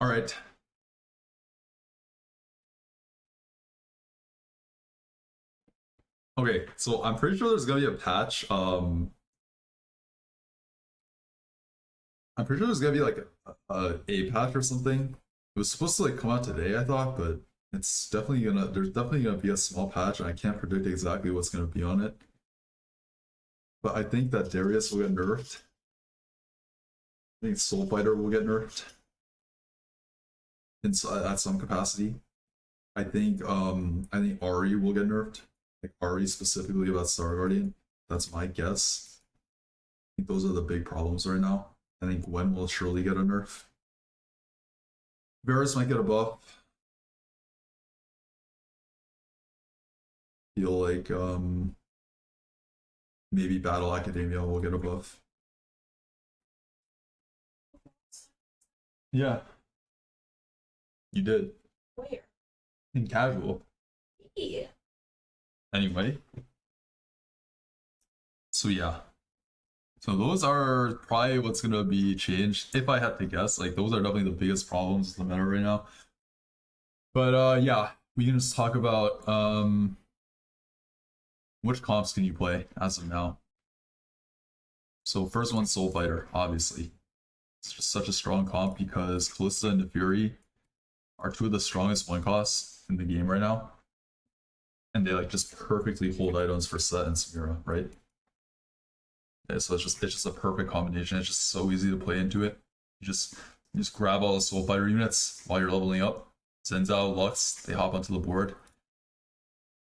All right. Okay, so I'm pretty sure there's gonna be a patch. I'm pretty sure there's gonna be like a patch or something. It was supposed to like come out today, I thought, but there's definitely gonna be a small patch, and I can't predict exactly what's gonna be on it. But I think that Darius will get nerfed. I think Soul Fighter will get nerfed at some capacity. I think Ari will get nerfed. Like Ari specifically about Star Guardian. That's my guess. I think those are the big problems right now. I think Gwen will surely get a nerf. Varus might get a buff. Feel like maybe Battle Academia will get a buff. Yeah, you did. Where? In casual. Yeah. Anyway. So yeah. So those are probably what's gonna be changed. If I had to guess, like those are definitely the biggest problems in the meta right now. But yeah, we can just talk about which comps can you play as of now. So first one, Soul Fighter, obviously. It's just such a strong comp because Callista and Fury are two of the strongest one costs in the game right now. And they like just perfectly hold items for Set and Samira, right? Yeah, so it's just a perfect combination. It's just so easy to play into it. You just grab all the Soul Fighter units while you're leveling up. Zenzao, Lux, they hop onto the board.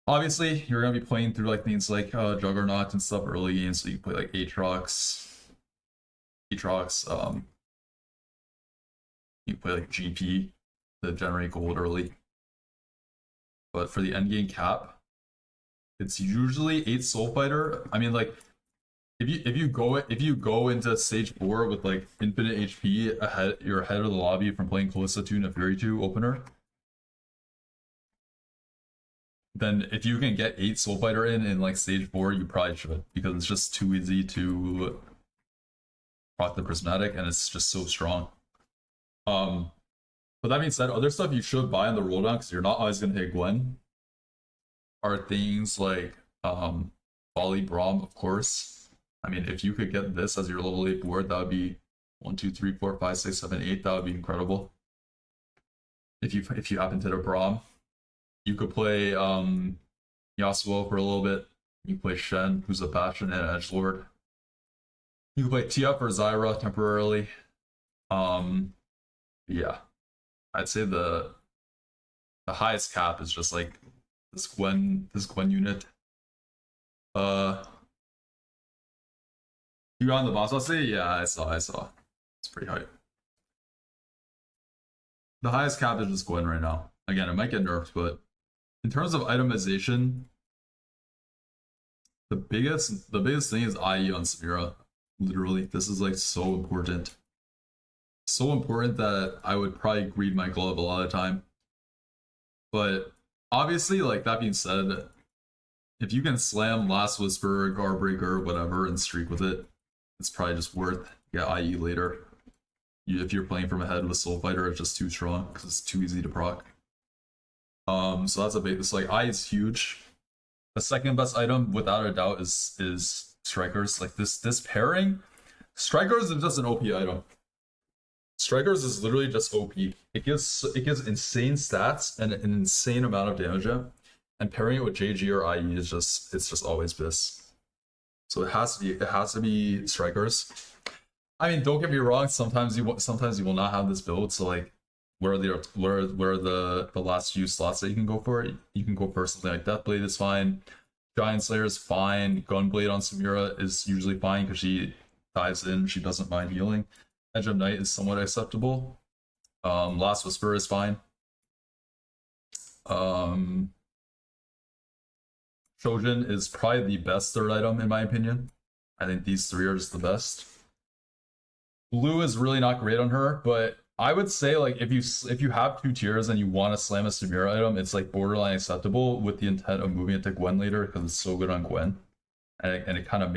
Obviously, you're gonna be playing through like things like Juggernaut and stuff early games, so you can play like Aatrox, you can play like GP to generate gold early. But for the end game cap, it's usually 8 Soul Fighter. I mean, like if you go into stage 4 with like infinite HP ahead, you're ahead of the lobby from playing Callista 2 and a Fury 2 opener. Then if you can get 8 Soul Fighter in like stage 4, you probably should, because it's just too easy to proc the Prismatic and it's just so strong. But that being said, other stuff you should buy on the roll down because you're not always gonna hit Gwen are things like Volibear, of course. I mean, if you could get this as your level 8 board, that would be 1, 2, 3, 4, 5, 6, 7, 8. That would be incredible. If you happen to hit a Braum, you could play Yasuo for a little bit. You can play Shen, who's a Bastion and an Edgelord. You can play TF or Zyra temporarily. Yeah. I'd say the highest cap is just like this Gwen unit. You got on the boss? I'll say yeah, I saw. It's pretty hype. The highest cap is just Gwen right now. Again, it might get nerfed, but in terms of itemization, the biggest thing is IE on Samira. Literally, this is like so important. So important that I would probably greed my glove a lot of time. But obviously, like that being said, if you can slam Last Whisper, Garbreaker, whatever, and streak with it, it's probably just worth get IE later. If you're playing from ahead with Soul Fighter, it's just too strong because it's too easy to proc. So that's a big. It's like IE is huge. The second best item, without a doubt, is Strikers. Like this pairing, Strikers is just an OP item. Strikers is literally just OP. It gives insane stats and an insane amount of damage, and pairing it with JG or IE is just always bliss. So it has to be Strikers. I mean, don't get me wrong. Sometimes you will not have this build. So like, where are the last few slots that you can go for? You can go for something like Deathblade is fine. Giant Slayer is fine. Gunblade on Samira is usually fine because she dives in. She doesn't mind healing. Edge of Night is somewhat acceptable. Last Whisper is fine. Shojin is probably the best third item in my opinion. I think these three are just the best. Blue is really not great on her, but I would say like if you have 2 tiers and you want to slam a Samira item, it's like borderline acceptable with the intent of moving it to Gwen later because it's so good on Gwen, and it kind of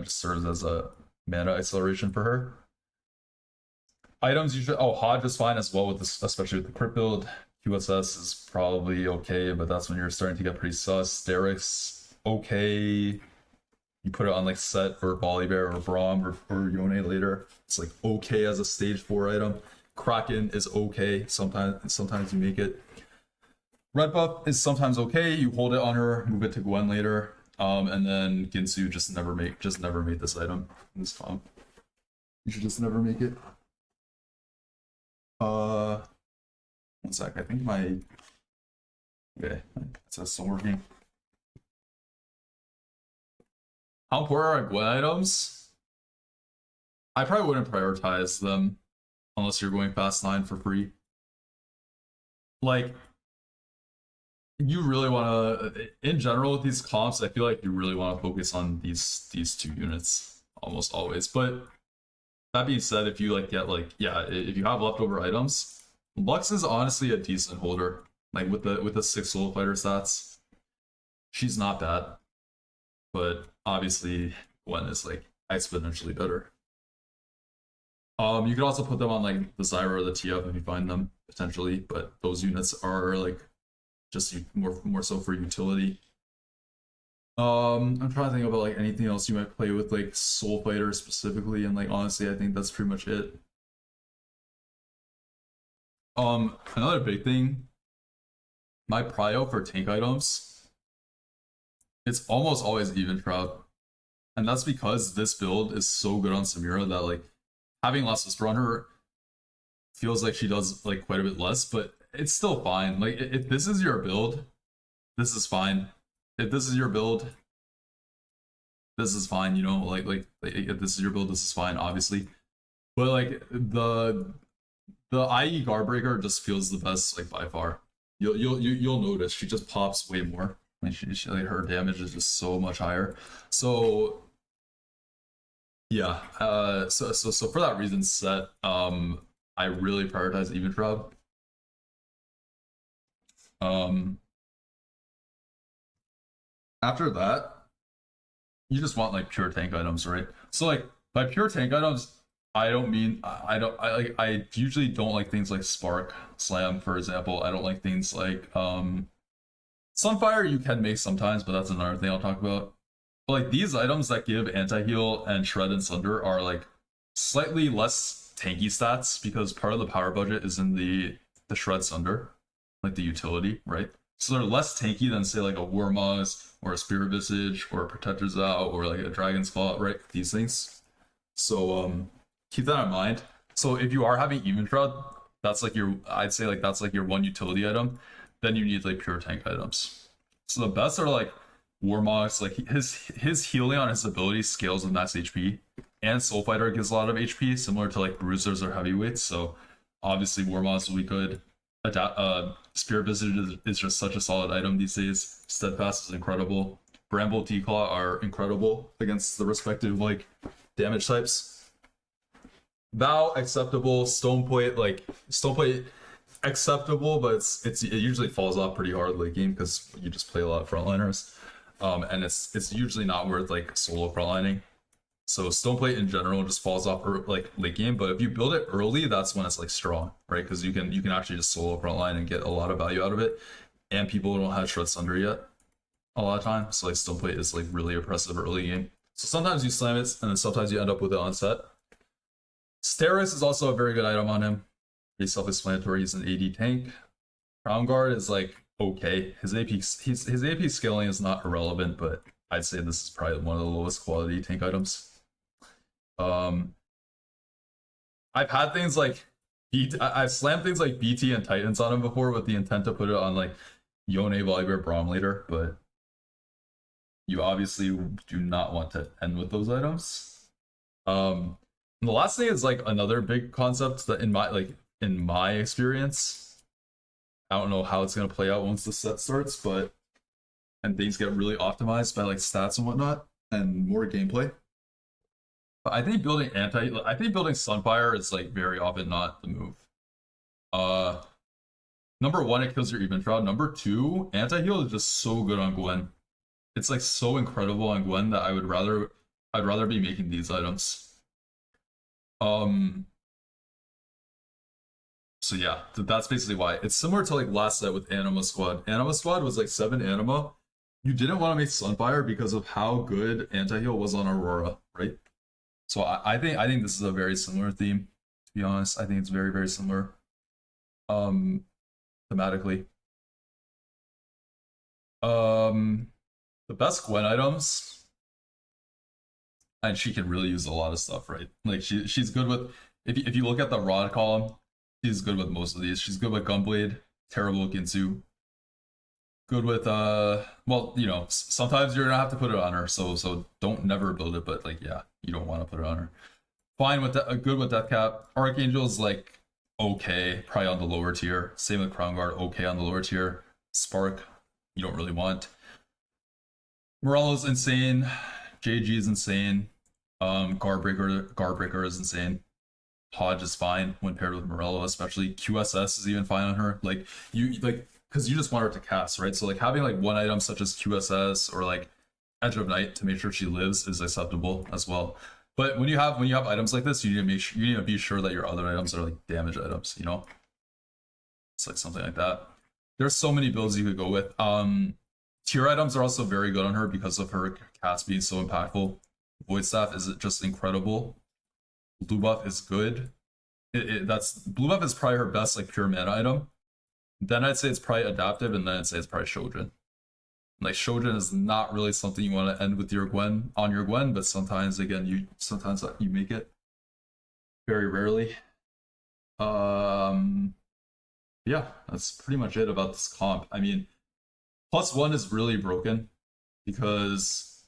just serves as a mana acceleration for her. Items usually, oh, Hodge is fine as well with this, especially with the crit build. QSS is probably okay, but that's when you're starting to get pretty sus. Derrick's okay. You put it on like set for Volibear or Braum or Yone later. It's like okay as a stage 4 item. Kraken is okay. Sometimes you make it. Red buff is sometimes okay. You hold it on her, move it to Gwen later. And then Ginsu just never make this item in this comp. You should just never make it. One sec. I think my okay. That's still working. How important are Gwen items? I probably wouldn't prioritize them unless you're going fast 9 for free. Like, you really want to, in general with these comps, I feel like you really want to focus on these 2 units almost always. But that being said, if you like get like, yeah, if you have leftover items, Lux is honestly a decent holder. Like with the 6 solo fighter stats, she's not bad. But obviously Gwen is like exponentially better. You could also put them on like the Zyra or the TF if you find them potentially, but those units are like just more so for utility. I'm trying to think about like anything else you might play with like Soul Fighter specifically, and like honestly, I think that's pretty much it. Another big thing, my prio for tank items, it's almost always even shroud. And that's because this build is so good on Samira that like having less whisper on her feels like she does like quite a bit less, but it's still fine. Like if this is your build, this is fine. If this is your build, this is fine, you know, like if this is your build, this is fine, obviously. But like the IE Guardbreaker just feels the best, like by far. You'll notice she just pops way more. Like she like her damage is just so much higher. So yeah, so for that reason set, I really prioritize even shroud. After that, you just want like pure tank items, right? So like by pure tank items, I don't mean I usually don't like things like Spark Slam, for example. I don't like things like Sunfire you can make sometimes, but that's another thing I'll talk about. But like these items that give anti-heal and Shred and Sunder are like slightly less tanky stats because part of the power budget is in the Shred Sunder, like the utility, right? So they're less tanky than say like a Warmoz or a Spirit Visage or a Protector's Vow or like a Dragon's Claw, right? These things. So keep that in mind. So if you are having Even Shroud, that's like your, I'd say like that's like your one utility item. Then you need like pure tank items. So the best are like Warmox, like his healing on his ability scales with max HP, and Soul Fighter gives a lot of HP, similar to like Bruisers or Heavyweights. So obviously Warmox will be good. Spirit Visage is just such a solid item these days. Steadfast is incredible. Bramble T-Claw are incredible against the respective like damage types. Vow acceptable. Stoneplate, like Stoneplate acceptable, but it usually falls off pretty hard late game because you just play a lot of frontliners. And it's usually not worth like solo frontlining. So Stoneplate in general just falls off like late game, but if you build it early, that's when it's like strong, right? Because you can actually just solo frontline and get a lot of value out of it. And people don't have Shred Sunder yet a lot of times. So like Stoneplate is like really oppressive early game. So sometimes you slam it, and then sometimes you end up with it on set. Steris is also a very good item on him. Pretty self-explanatory. He's an AD tank. Crown Guard is like okay. His AP scaling is not irrelevant, but I'd say this is probably one of the lowest quality tank items. I've had things like I've slammed things like BT and Titans on him before with the intent to put it on like Yone, Volibear, Braum later, but you obviously do not want to end with those items. And the last thing is like another big concept that in my experience, I don't know how it's gonna play out once the set starts, but and things get really optimized by like stats and whatnot and more gameplay. But I think building Sunfire is like very often not the move. Number one, it kills your even shroud. Number two, anti-heal is just so good on Gwen. It's like so incredible on Gwen that I'd rather be making these items. So yeah, that's basically why. It's similar to like last set with Anima Squad. Anima Squad was like 7 Anima. You didn't want to make Sunfire because of how good anti-heal was on Aurora, right? So I think this is a very similar theme, to be honest. I think it's very, very similar. Thematically. The best Gwen items, and she can really use a lot of stuff, right? Like she's good with if you look at the rod column, she's good with most of these. She's good with Gunblade, terrible with Ginsu. Good with well, you know, sometimes you're gonna have to put it on her, so don't never build it, but like yeah, you don't want to put it on her. Fine with that, good with Death Cap. Archangel's like okay, probably on the lower tier. Same with Crown Guard, okay on the lower tier. Spark, you don't really want. Morello's insane. JG is insane. Guardbreaker is insane. Hodge is fine when paired with Morello, especially QSS is even fine on her. Like you like because you just want her to cast, right? So like having like one item such as QSS or like Edge of Night to make sure she lives is acceptable as well. But when you have items like this, you need to you need to be sure that your other items are like damage items, you know? It's like something like that. There's so many builds you could go with. Tier items are also very good on her because of her cast being so impactful. Void Staff is just incredible. Blue buff is good. That's blue buff is probably her best like pure mana item. Then I'd say it's probably adaptive, and then I'd say it's probably Shojin. Like Shojin is not really something you want to end with your Gwen on your Gwen, but sometimes again you make it. Very rarely. Yeah, that's pretty much it about this comp. I mean, +1 is really broken because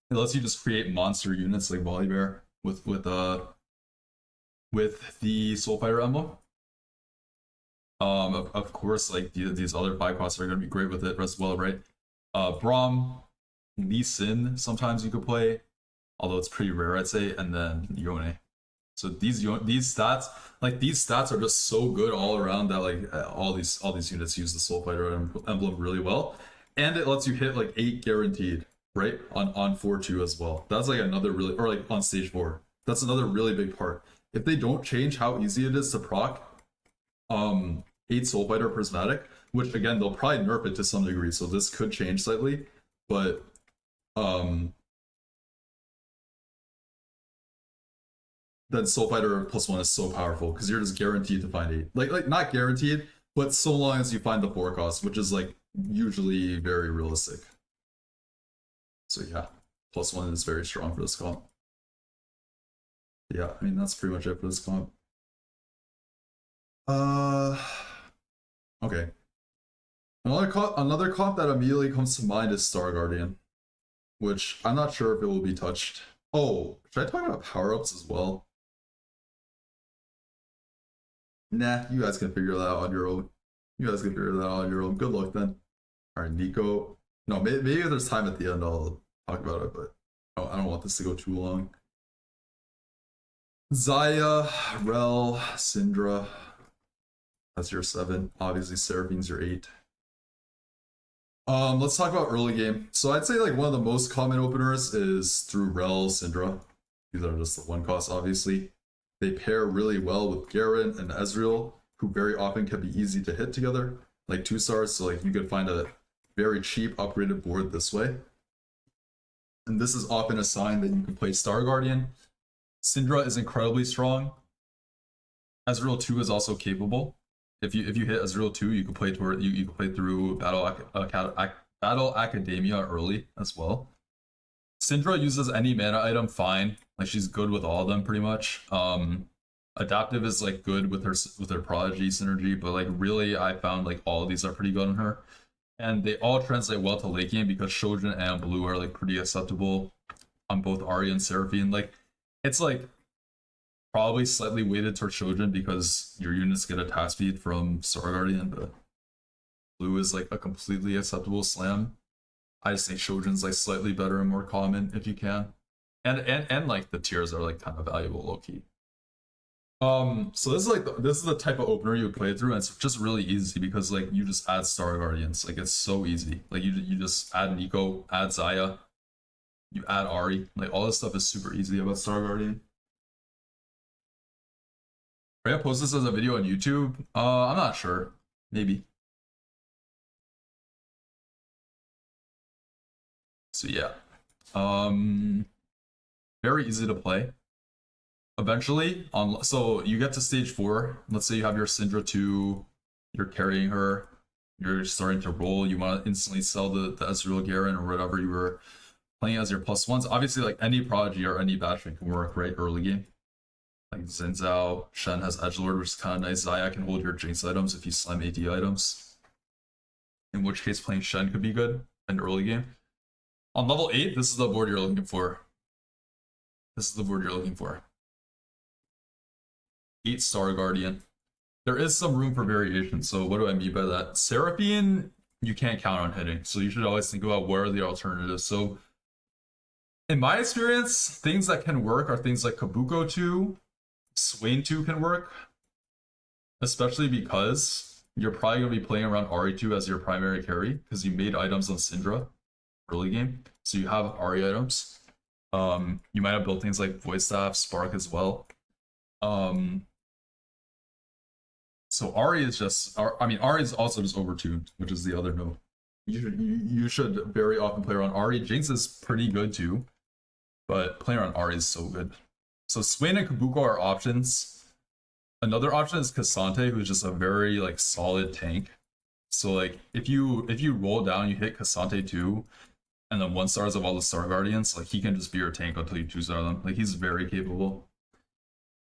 it lets you just create monster units like Volibear with the Soul Fighter emblem. Of course, like these other 5 costs are gonna be great with it as well, right? Braum, Lee Sin, sometimes you could play, although it's pretty rare, I'd say, and then Yone. So these stats, like these stats, are just so good all around that like all these units use the Soul Fighter emblem really well, and it lets you hit like 8 guaranteed, right? On 4-2 as well. That's like another really, or like on stage 4. That's another really big part. If they don't change how easy it is to proc 8 Soul Fighter Prismatic, which again they'll probably nerf it to some degree, so this could change slightly, but then Soul Fighter +1 is so powerful because you're just guaranteed to find 8. Like not guaranteed, but so long as you find the 4 cost, which is like usually very realistic. So yeah, +1 is very strong for this comp. Yeah, I mean that's pretty much it for this comp. Okay. Another comp that immediately comes to mind is Star Guardian, which I'm not sure if it will be touched. Oh, should I talk about power-ups as well? Nah, you guys can figure that out on your own. You guys can figure that out on your own. Good luck then. All right, Nico. No, maybe if there's time at the end, I'll talk about it, but I don't want this to go too long. Zaya, Rel, Syndra. That's your 7. Obviously, Seraphine's your 8. Let's talk about early game. So I'd say like one of the most common openers is through Rel, Syndra. These are just the 1 cost, obviously. They pair really well with Garen and Ezreal, who very often can be easy to hit together, like 2 stars. So like you could find a very cheap upgraded board this way. And this is often a sign that you can play Star Guardian. Syndra is incredibly strong. Ezreal 2 is also capable. If you hit Ezreal 2, you can play you can play through Battle Academia early as well. Syndra uses any mana item fine. Like she's good with all of them pretty much. Adaptive is like good with her Prodigy synergy, but like really I found like all of these are pretty good on her. And they all translate well to late game because Shojin and Blue are like pretty acceptable on both Ahri and Seraphine. Like it's like probably slightly weighted towards Shojin because your units get a task feed from Star Guardian, but Blue is like a completely acceptable slam. I just think Shojin's like slightly better and more common if you can. And like the tiers are like kind of valuable low key. So this is the type of opener you would play through, and it's just really easy because like you just add Star Guardians. Like it's so easy. Like you just add Nico, add Zaya, you add Ahri. Like all this stuff is super easy about Star Guardian. Are you gonna post this as a video on YouTube? I'm not sure. Maybe. So yeah. Very easy to play. Eventually, on so you get to stage 4. Let's say you have your Syndra 2, you're carrying her, you're starting to roll, you want to instantly sell the Ezreal Garen or whatever you were playing as your +1s. Obviously, like any Prodigy or any Bastion can work right early game. Like Xin Zhao, Shen has Edgelord, which is kind of nice. Xayah can hold your Jinx items if you slam AD items. In which case, playing Shen could be good in early game. On level 8, this is the board you're looking for. This is the board you're looking for. 8 Star Guardian. There is some room for variation. So what do I mean by that? Seraphine, you can't count on hitting. So you should always think about what are the alternatives. So in my experience, things that can work are things like Kabuko 2, Swain 2 can work. Especially because you're probably going to be playing around Ahri 2 as your primary carry because you made items on Syndra early game. So you have Ahri items. You might have built things like Void Staff, Spark as well. So Ahri is just, I mean, Ahri is also just overtuned, which is the other note. You should very often play around Ahri. Jinx is pretty good too, but playing around Ahri is so good. So Swain and Kabuko are options. Another option is Cassante, who's just a very like solid tank. So like if you roll down, you hit Cassante 2, and then 1 stars of all the Star Guardians, like he can just be your tank until you 2-star them. Like he's very capable.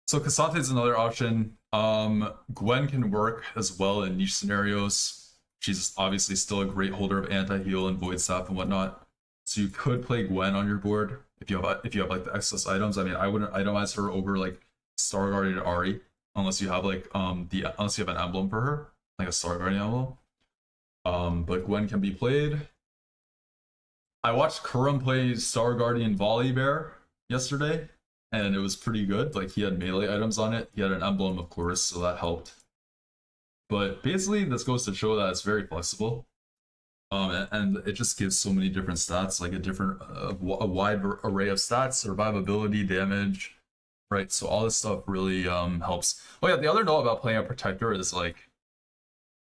So Cassante is another option. Gwen can work as well in niche scenarios. She's obviously still a great holder of anti-heal and void staff and whatnot. So you could play Gwen on your board if you have like the excess items. I mean, I wouldn't itemize her over like Star Guardian Ahri unless you have like unless you have an emblem for her, like a Star Guardian emblem. But Gwen can be played. I watched Kurum play Star Guardian Volibear yesterday, and it was pretty good. Like he had melee items on it. He had an emblem, of course, so that helped. But basically, this goes to show that it's very flexible. And it just gives so many different stats, like a wide array of stats, survivability, damage, right? So all this stuff really helps. Oh yeah, the other note about playing a protector is like,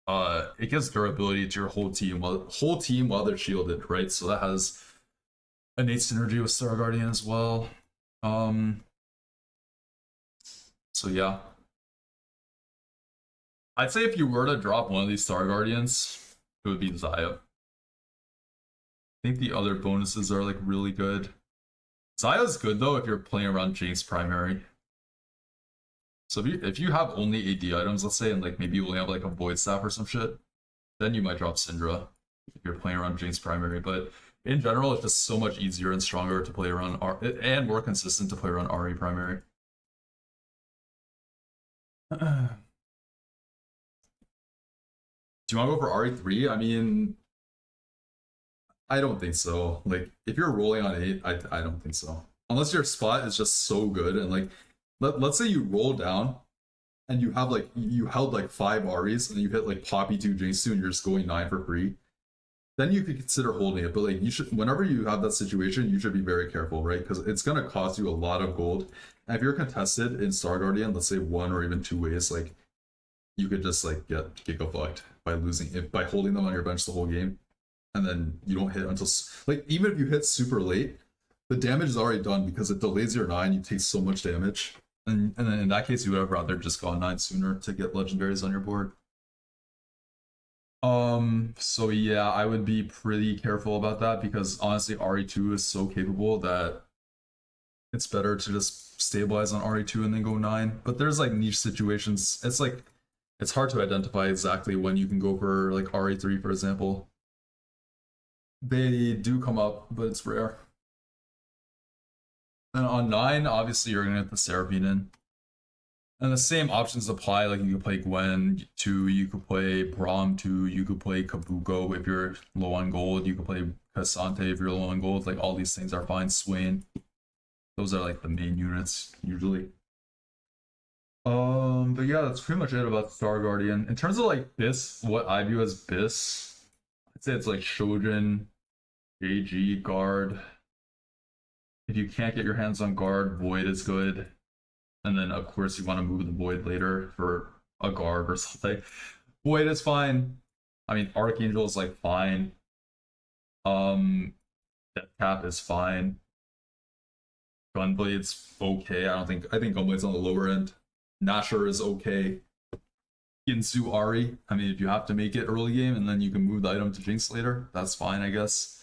it gives durability to your whole team while they're shielded, right? So that has innate synergy with Star Guardian as well. So yeah, I'd say if you were to drop one of these Star Guardians, it would be Xayah. I think the other bonuses are like really good. Xayah's good though if you're playing around Jinx primary. So if you have only AD items, let's say, and like maybe you only have like a Void Staff or some shit, then you might drop Syndra if you're playing around Jinx primary. But in general, it's just so much easier and stronger to play around and more consistent to play around Ahri primary. Do you want to go for Ahri 3? I mean, I don't think so. Like, if you're rolling on 8, I don't think so. Unless your spot is just so good and like, let's say you roll down and you have like, you held like 5 Ahris and you hit like Poppy 2, Jinx 2, and you're just going 9 for free. Then you could consider holding it, but like you should, whenever you have that situation, you should be very careful, right? Because it's gonna cost you a lot of gold. And if you're contested in Star Guardian, let's say 1 or even 2 ways, like you could just like get giga fucked by losing it by holding them on your bench the whole game, and then you don't hit until like even if you hit super late, the damage is already done because it delays your 9. You take so much damage, and then in that case, you would have rather just gone 9 sooner to get legendaries on your board. So yeah, I would be pretty careful about that because honestly, Ahri 2 is so capable that it's better to just stabilize on Ahri 2 and then go 9. But there's like niche situations. It's like it's hard to identify exactly when you can go for like Ahri 3, for example. They do come up, but it's rare. And on 9, obviously you're gonna get the Seraphine in. And the same options apply, like you could play Gwen 2, you could play Braum 2, you could play Kabuko if you're low on gold, you could play Cassante if you're low on gold, like all these things are fine. Swain. Those are like the main units, usually. But yeah, that's pretty much it about Star Guardian. In terms of like BIS, what I view as BIS, I'd say it's like Shojin, AG, Guard. If you can't get your hands on Guard, Void is good. And then of course you want to move the Void later for a guard or something. Void is fine. I mean, Archangel is like fine. Death Cap is fine. Gunblade's okay. I think Gunblade's on the lower end. Nashor is okay. Ginsu Ari. I mean, if you have to make it early game and then you can move the item to Jinx later, that's fine, I guess.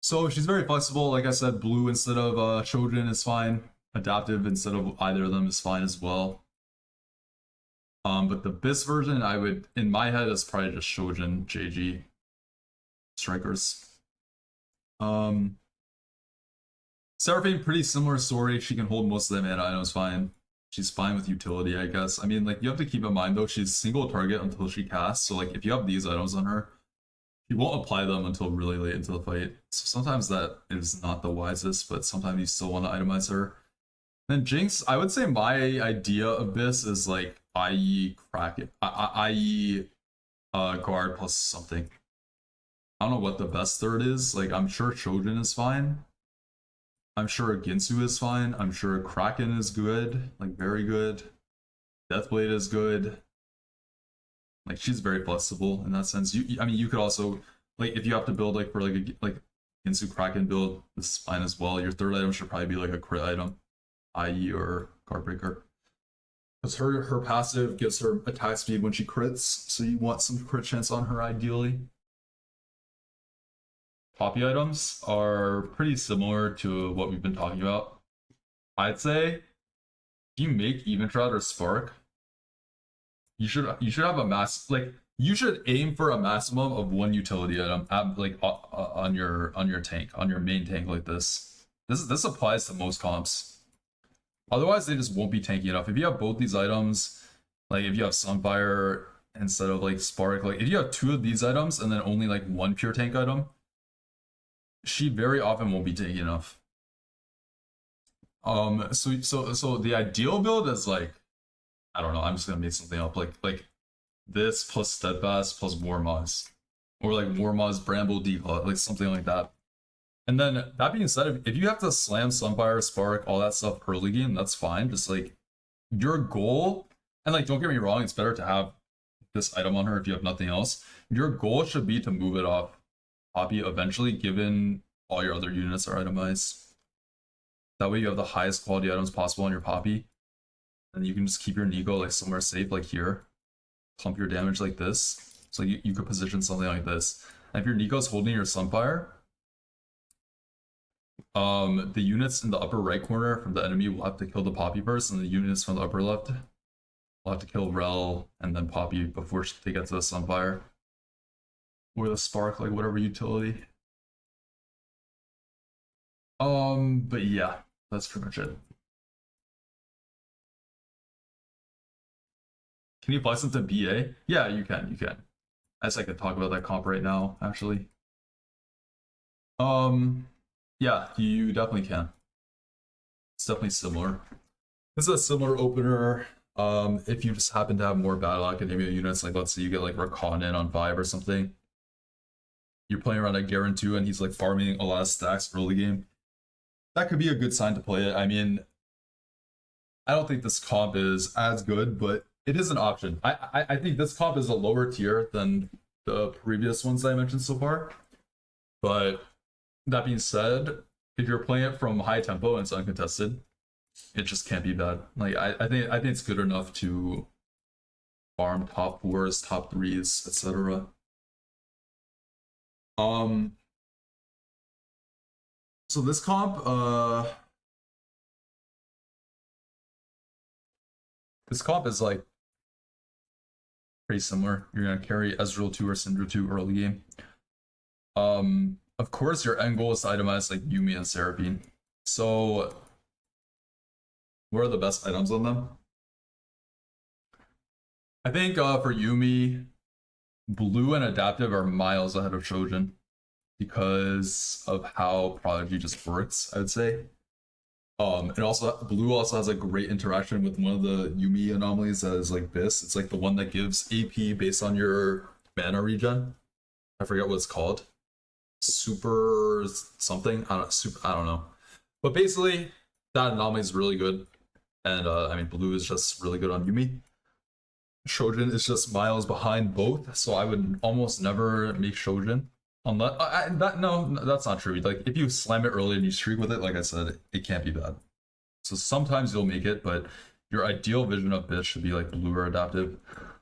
So she's very flexible. Like I said, blue instead of Shojin is fine. Adaptive instead of either of them is fine as well. But the BIS version, I would, in my head, is probably just Shojin, JG, strikers. Seraphine, pretty similar story. She can hold most of the mana items fine. She's fine with utility, I guess. I mean, like, you have to keep in mind, though, she's single target until she casts. So, like, if you have these items on her, you won't apply them until really late into the fight. So sometimes that is not the wisest, but sometimes you still want to itemize her. Then Jinx, I would say my idea of this is, like, IE Kraken, IE guard plus something. I don't know what the best third is. Like, I'm sure Shojin is fine. I'm sure Ginsu is fine. I'm sure Kraken is good, like very good. Deathblade is good. Like she's very flexible in that sense. I mean, you could also like if you have to build like for like Ginsu Kraken build, this is fine as well. Your third item should probably be like a crit item, IE or Guardbreaker, because her passive gives her attack speed when she crits, so you want some crit chance on her ideally. Poppy items are pretty similar to what we've been talking about. I'd say if you make Even Shroud or Spark, you should have a mass like you should aim for a maximum of one utility item at, like on your tank, on your main tank like this. This applies to most comps. Otherwise, they just won't be tanky enough. If you have both these items, like if you have Sunfire instead of like Spark, like if you have two of these items and then only like one pure tank item, she very often won't be tanky enough. So the ideal build is like, I don't know, I'm just gonna make something up, like this plus Steadfast plus Warmoz. Or like Warmoz Bramble Default, like something like that. And then that being said, if you have to slam Sunfire, Spark, all that stuff early game, that's fine. Just like your goal, and like don't get me wrong, it's better to have this item on her if you have nothing else. Your goal should be to move it off Poppy eventually, given all your other units are itemized. That way you have the highest quality items possible on your Poppy. And you can just keep your Nico like somewhere safe, like here. Clump your damage like this. So you could position something like this. And if your Nico's holding your Sunfire, the units in the upper right corner from the enemy will have to kill the Poppy first, and the units from the upper left will have to kill Rel and then Poppy before they get to the Sunfire. Or the Spark, like whatever utility. But yeah, that's pretty much it. Can you flex into BA? Yeah, you can. I guess I could talk about that comp right now, actually. Yeah, you definitely can. It's definitely similar. This is a similar opener. If you just happen to have more Battle Academia units, like let's say you get like Rakan on 5 or something. You're playing around at Garen 2 and he's like farming a lot of stacks early game. That could be a good sign to play it. I mean, I don't think this comp is as good, but it is an option. I think this comp is a lower tier than the previous ones I mentioned so far. But that being said, if you're playing it from high tempo and it's uncontested, it just can't be bad. Like I think it's good enough to farm top 4s, top 3s, etc. So this comp, is like pretty similar. You're gonna carry Ezreal 2 or Syndra 2 early game. Of course, your end goal is to itemize like Yuumi and Seraphine. So, what are the best items on them? I think for Yuumi, blue and adaptive are miles ahead of Shojin because of how Prodigy just works, I would say. And also blue also has a great interaction with one of the Yuumi anomalies that is like BIS. It's like the one that gives AP based on your mana regen. I forget what it's called. Super something. I don't know. But basically, that anomaly is really good. And I mean, blue is just really good on Yumi. Shojin is just miles behind both, so I would almost never make Shojin. Unless no, that's not true. Like if you slam it early and you streak with it, like I said, it can't be bad. So sometimes you'll make it, but your ideal vision of this should be like blue or adaptive.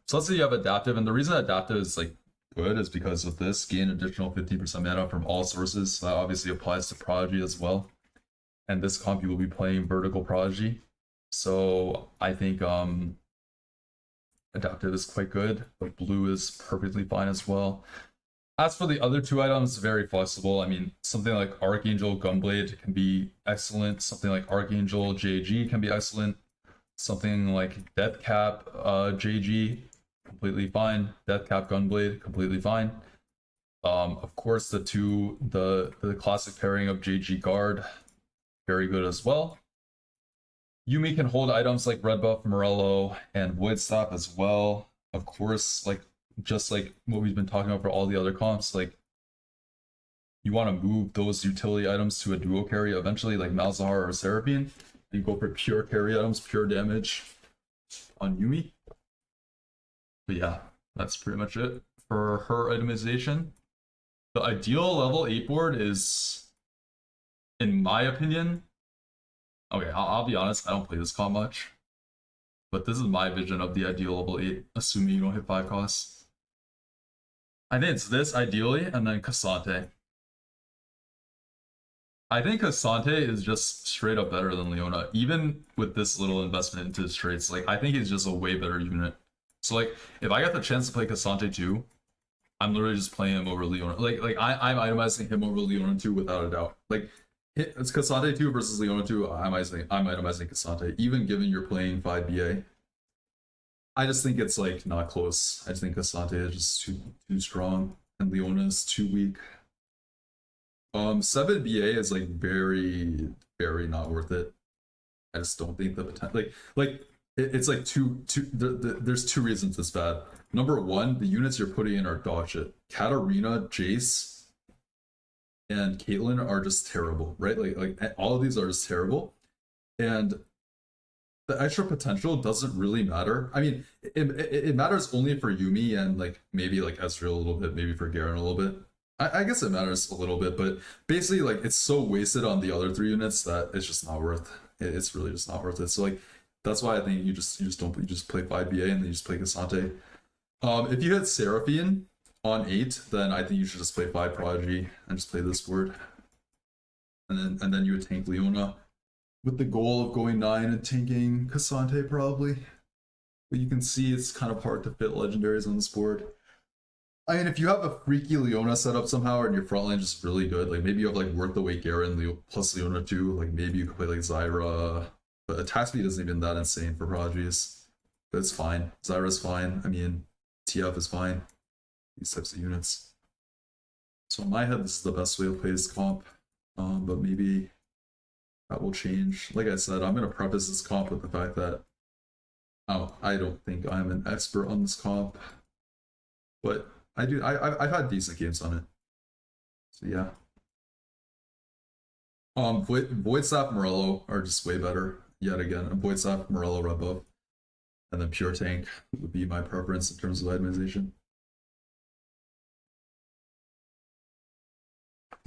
So let's say you have adaptive, and the reason adaptive is like good is because with this gain additional 50% mana from all sources. So that obviously applies to Prodigy as well. And this comp you will be playing vertical Prodigy. So I think adaptive is quite good, but blue is perfectly fine as well. As for the other two items, very flexible. I mean, something like Archangel Gunblade can be excellent. Something like Archangel JG can be excellent. Something like Deathcap JG, completely fine. Deathcap Gunblade, completely fine. Of course, the classic pairing of JG Guard, very good as well. Yumi can hold items like Red Buff, Morello, and Void Staff as well. Of course, like just like what we've been talking about for all the other comps, like you want to move those utility items to a duo carry eventually, like Malzahar or Seraphine, and go for pure carry items, pure damage on Yumi. But yeah, that's pretty much it for her itemization. The ideal level 8 board is, in my opinion, okay, I'll be honest, I don't play this comp much. But this is my vision of the ideal level 8, assuming you don't hit 5 costs. I think it's this ideally, and then Cassante. I think Cassante is just straight up better than Leona, even with this little investment into his traits. Like, I think he's just a way better unit. So, like, if I got the chance to play Cassante 2, I'm literally just playing him over Leona. I'm itemizing him over Leona 2 without a doubt. Like, it's Cassante 2 versus Leona 2. I'm itemizing Cassante, even given you're playing 5 BA. I just think it's like not close. I just think Cassante is just too strong, and Leona is too weak. 7 BA is like very not worth it. I just don't think the potential it's like there's two reasons it's bad. Number one, the units you're putting in are dog shit. Katarina, Jace, and Caitlyn are just terrible, right? Like all of these are just terrible, and the extra potential doesn't really matter. I mean, it matters only for Yumi and like maybe like Ezreal a little bit, maybe for Garen a little bit. I guess it matters a little bit, but basically like it's so wasted on the other 3 units that it's just not worth. It's really just not worth it. So like that's why I think you just play 5 BA and then you just play Cassante. If you had Seraphine on 8, then I think you should just play 5 Prodigy and just play this board, and then you would tank Leona, with the goal of going 9 and tanking Cassante probably. But you can see it's kind of hard to fit legendaries on this board. I mean, if you have a freaky Leona setup somehow and your front line just really good, like maybe you have like worth the weight Garen plus Leona too, like maybe you could play like Zyra. But attack speed isn't even that insane for Prodigies. But it's fine. Zyra's fine. I mean, TF is fine. These types of units. So in my head, this is the best way to play this comp. But maybe that will change. Like I said, I'm going to preface this comp with the fact that I don't think I'm an expert on this comp, but I've had decent games on it. So yeah. Void Staff, Morello are just way better yet again. Void Staff, Morello, Red Buff, and then Pure Tank would be my preference in terms of itemization.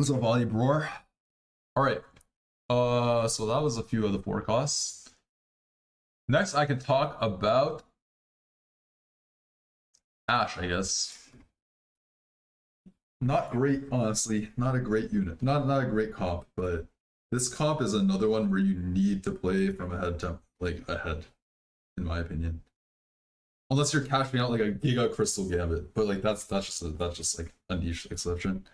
So Volibear. All right. So that was a few of the forecasts. Next, I can talk about Ashe, I guess. Not great, honestly. Not a great unit. Not a great comp, but this comp is another one where you need to play from ahead, in my opinion. Unless you're cashing out like a Giga Crystal Gambit, but like that's just like a niche exception.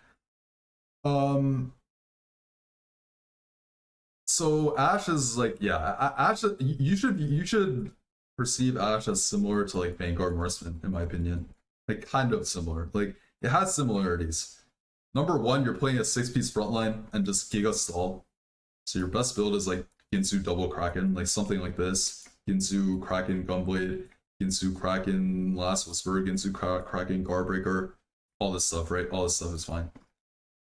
So Ashe is like, yeah, Ashe. You should perceive Ashe as similar to like Vanguard Marksman, in my opinion. Like kind of similar. Like it has similarities. Number one, you're playing a 6-piece frontline and just Giga Stall. So your best build is like Ginsu Double Kraken, like something like this. Ginsu Kraken Gunblade, Ginsu Kraken Last Whisper, Ginsu Kraken Guardbreaker, all this stuff, right? All this stuff is fine.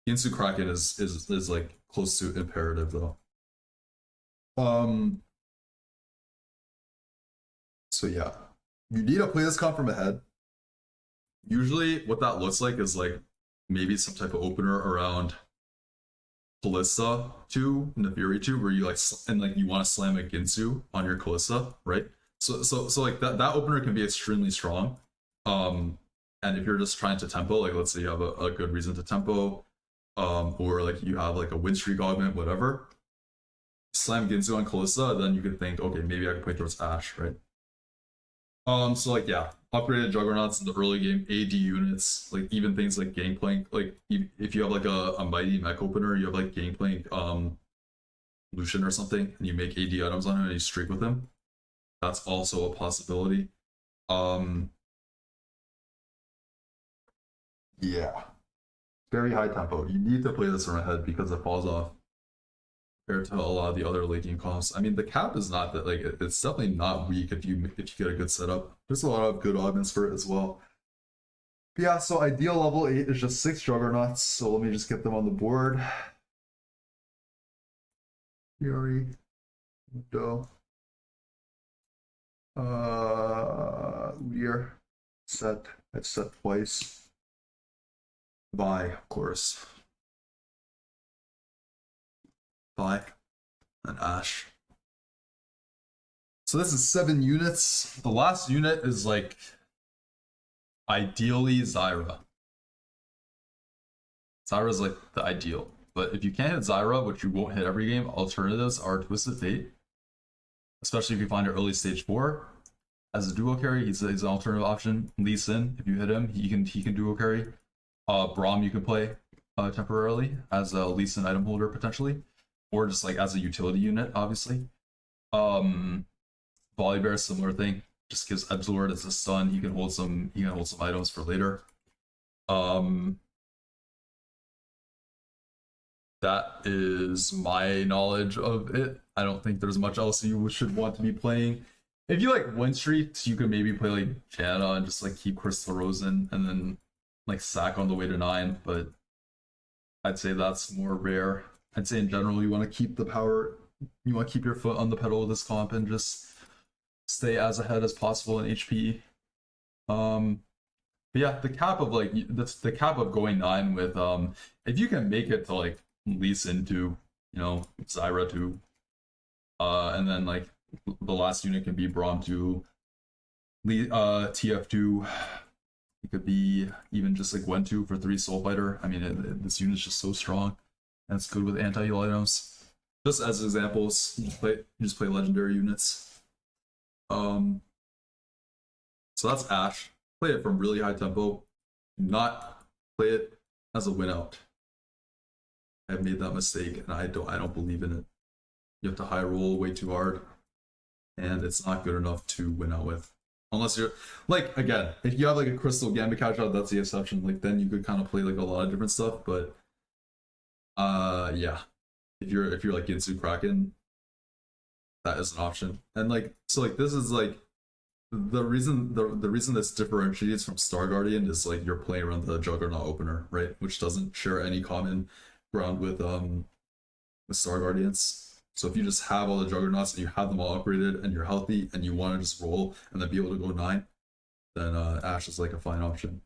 Ginsu Kraken is like close to imperative though. So yeah, you need to play this comp from ahead. Usually, what that looks like is like maybe some type of opener around Kalista 2, Neferi 2, where you like and like you want to slam a Ginsu on your Kalista, right? So like that opener can be extremely strong. Um, and if you're just trying to tempo, like let's say you have a good reason to tempo, or like you have like a win streak augment, whatever, slam Ginsu on Kalista, then you could think, okay, maybe I can play towards Ashe, right? So like yeah, upgraded juggernauts in the early game, AD units, like even things like Gangplank, like if you have like a mighty mech opener, you have like Gangplank, Lucian or something, and you make AD items on him and you streak with him. That's also a possibility. Um, yeah, very high tempo. You need to play this from ahead because it falls off compared to a lot of the other late game comps. I mean, the cap is not that like it's definitely not weak if you get a good setup. There's a lot of good augments for it as well. But yeah, so ideal level 8 is just 6 juggernauts. So let me just get them on the board. Fury, Window, Udyr, set. I've set twice. Vi, of course. Vi and Ashe. So this is 7 units. The last unit is like ideally Zyra. Zyra is like the ideal. But if you can't hit Zyra, which you won't hit every game, alternatives are Twisted Fate. Especially if you find an early stage 4. As a duo carry, he's an alternative option. Lee Sin, if you hit him, he can duo carry. Braum you can play temporarily as a Lee Sin item holder potentially. Or just like as a utility unit, obviously. Volibear, similar thing. Just gives Ebzord as a stun. He can hold some items for later. That is my knowledge of it. I don't think there's much else you should want to be playing. If you like win streaks, you can maybe play like Janna and just like keep Crystal Rosen and then like sack on the way to 9, but I'd say that's more rare. I'd say in general you want to keep the power, you want to keep your foot on the pedal of this comp and just stay as ahead as possible in HP. But yeah, the cap of like the cap of going 9 with if you can make it to like lease into Zyra 2, and then like the last unit can be Braum 2, TF2. It could be even just like Gwen 2 for 3 Soul Fighter. I mean, this unit's just so strong, and it's good with anti-heal items. Just as examples, you just play legendary units. So that's Ashe. Play it from really high tempo. Not play it as a win out. I've made that mistake, and I don't believe in it. You have to high roll way too hard, and it's not good enough to win out with. Unless you're like, again, if you have like a Crystal Gambit catch out, that's the exception. Like then you could kind of play like a lot of different stuff, but yeah. If you're like Ginsu Kraken, that is an option. And like so like this is like the reason this differentiates from Star Guardian is like you're playing around the Juggernaut opener, right? Which doesn't share any common ground with Star Guardians. So if you just have all the Juggernauts and you have them all upgraded and you're healthy and you want to just roll and then be able to go 9, then Ashe is like a fine option.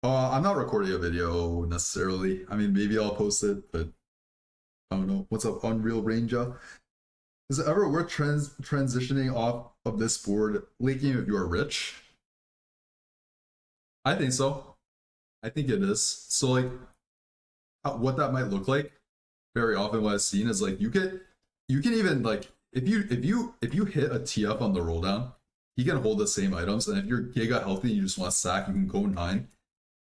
I'm not recording a video necessarily. I mean, maybe I'll post it, but I don't know. What's up, Unreal Ranger? Is it ever worth transitioning off of this board late game if you are rich? I think so. I think it is. So like, what that might look like, very often what I've seen is like you can even like if you hit a TF on the roll down, he can hold the same items, and if you're Giga healthy and you just want to sack, you can go 9.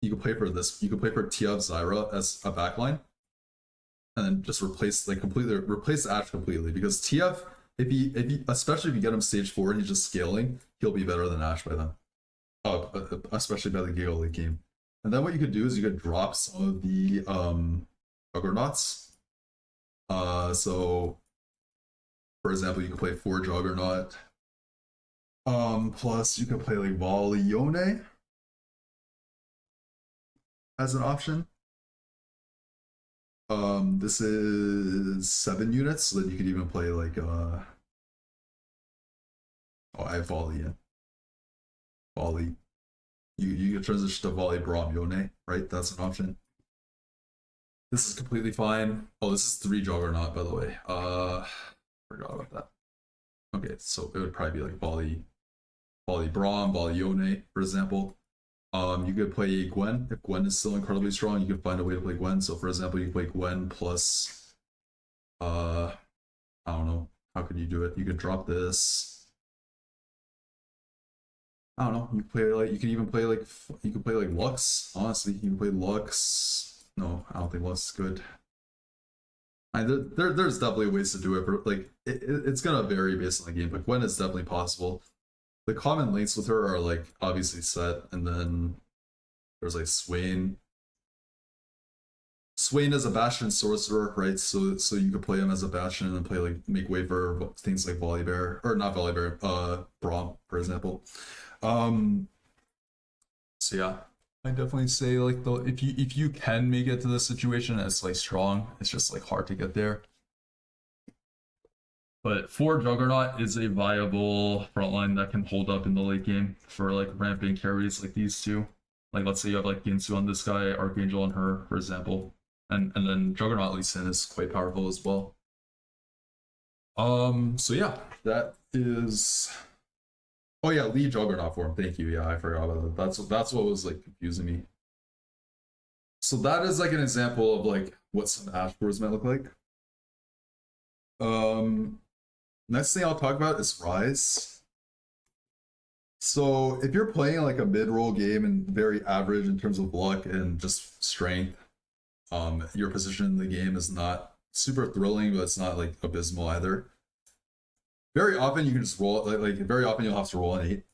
You can play for this. You can play for TF Zyra as a backline, and then just completely replace Ashe completely, because TF, if he especially if you get him stage 4 and he's just scaling, he'll be better than Ashe by then. Especially by the Giga late game. And then what you could do is you could drop some of the Juggernauts. So for example, you could play 4 Juggernaut. Plus you could play like Volione as an option. This is 7 units, so then you could even play like oh, I have volley in. Volley. You can transition to volley Braum Yone, right? That's an option. This is completely fine. Oh, this is 3 juggernaut, by the way. Forgot about that. Okay, so it would probably be like volley Braum, volley Yone, for example. You could play Gwen. If Gwen is still incredibly strong, you could find a way to play Gwen. So for example, you play Gwen plus I don't know. How could you do it? You could drop this. I don't know. You play like you can even play like you can play like Lux. Honestly, you can play Lux. No, I don't think Lux is good. There's definitely ways to do it, but like it's gonna vary based on the game. But Gwen is definitely possible. The common links with her are like obviously Set, and then there's like Swain. Swain is a Bastion sorcerer, right? So you could play him as a Bastion and play like make way for things like Volibear or not Volibear, Braum, for example. Um, so yeah, I definitely say like the if you can make it to this situation, it's like strong. It's just like hard to get there. But 4 Juggernaut is a viable frontline that can hold up in the late game for like ramping carries like these two. Like let's say you have like Ginsu on this guy, Archangel on her, for example. And then Juggernaut Lee Sin is quite powerful as well. So yeah, that is oh yeah, Lee Juggernaut form. Thank you. Yeah, I forgot about that. That's what was like confusing me. So that is like an example of like what some Ashboards might look like. Um Next thing I'll talk about is Rise. So if you're playing like a mid-roll game and very average in terms of luck and just strength, your position in the game is not super thrilling, but it's not like abysmal either. Very often you can just roll like very often you'll have to roll an 8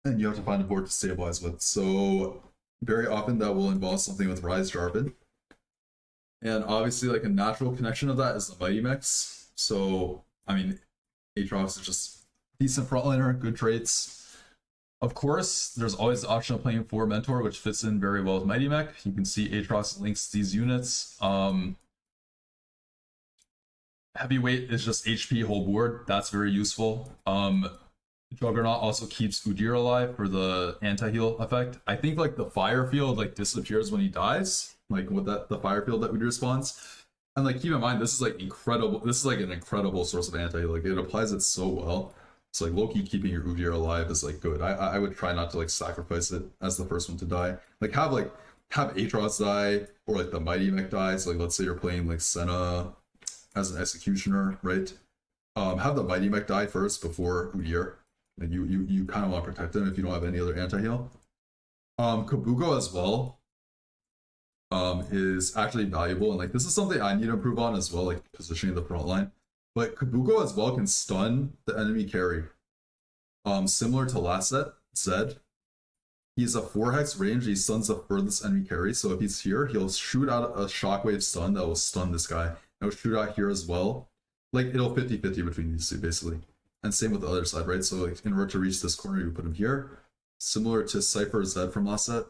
and you have to find a board to stabilize with. So very often that will involve something with Rise Jarvan. And obviously like a natural connection of that is the Mighty Mix. So I mean Aatrox is just decent frontliner, good traits. Of course, there's always the option of playing 4 Mentor, which fits in very well with Mighty Mech. You can see Aatrox links these units. Heavyweight is just HP whole board. That's very useful. Juggernaut also keeps Udyr alive for the anti-heal effect. I think like the fire field like disappears when he dies, like with that the fire field that Udyr spawns. And like keep in mind, this is like incredible. This is like an incredible source of anti-heal. Like it applies it so well. So like Loki keeping your Udyr alive is like good. I would try not to like sacrifice it as the first one to die. Like have Aatrox die or like the Mighty Mech die. So like let's say you're playing like Senna as an executioner, right? Have the Mighty Mech die first before Udyr. And you kind of want to protect him if you don't have any other anti-heal. Kabugo as well is actually valuable, and like this is something I need to improve on as well, like positioning the front line. But Kabugo as well can stun the enemy carry. Similar to last set, Zed. He's a 4-hex range, he stuns the furthest enemy carry, so if he's here, he'll shoot out a shockwave stun that will stun this guy. It'll shoot out here as well. Like it'll 50-50 between these two basically. And same with the other side, right? So like in order to reach this corner, you put him here. Similar to Cypher Zed from last set.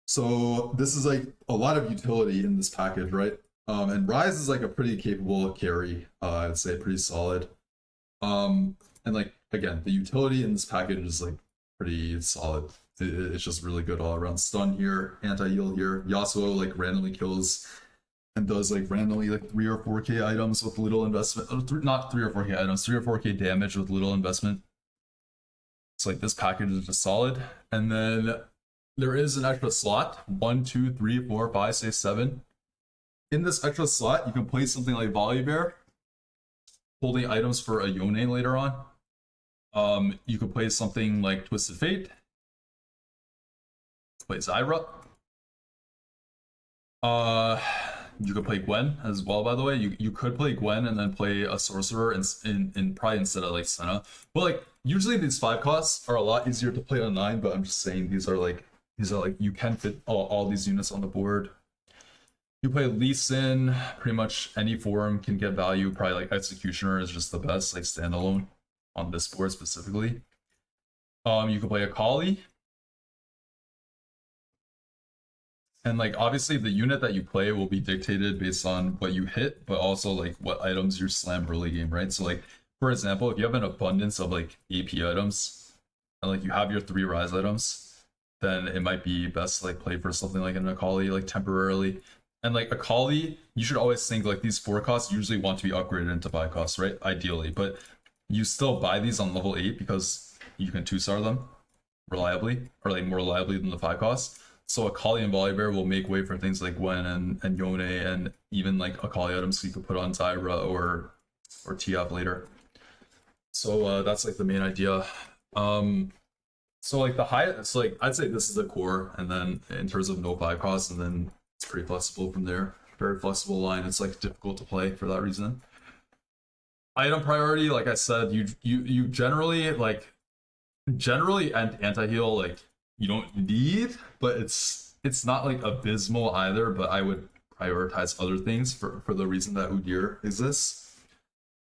So this is like a lot of utility in this package, right? And Rise is like a pretty capable carry, I'd say pretty solid. And like again, the utility in this package is like pretty solid. It's just really good all around. Stun here, anti-heal here. Yasuo like randomly kills and does like randomly like 3 or 4k items with little investment. Not 3 or 4k items, 3 or 4k damage with little investment. So like this package is just solid. And then there is an extra slot 1, 2, 3, 4, 5, 6, 7. In this extra slot, you can play something like Volibear, holding items for a Yone later on. You could play something like Twisted Fate. Play Zyra. You could play Gwen as well, by the way. You could play Gwen and then play a sorcerer in probably instead of like Senna. But like usually these 5 costs are a lot easier to play on 9, but I'm just saying these are like you can fit all these units on the board. You play Lee Sin, pretty much any form can get value. Probably like Executioner is just the best, like standalone on this board specifically. You can play Akali. And like obviously the unit that you play will be dictated based on what you hit, but also like what items you slam early game, right? So like for example, if you have an abundance of like AP items and like you have your 3 rise items, then it might be best to like play for something like an Akali like temporarily. And like Akali, you should always think like these 4 costs usually want to be upgraded into 5 costs, right? Ideally, but you still buy these on level 8 because you can 2-star them reliably, or like more reliably than the 5 costs. So Akali and Volibear will make way for things like Gwen and Yone, and even like Akali items you could put on Zyra or TF later. So that's like the main idea. So like the highest, like I'd say this is the core, and then in terms of no 5 costs, and then it's pretty flexible from there. Very flexible line. It's like difficult to play for that reason. Item priority, like I said, you generally and anti-heal like you don't need, but it's not like abysmal either, but I would prioritize other things for the reason that Udyr exists.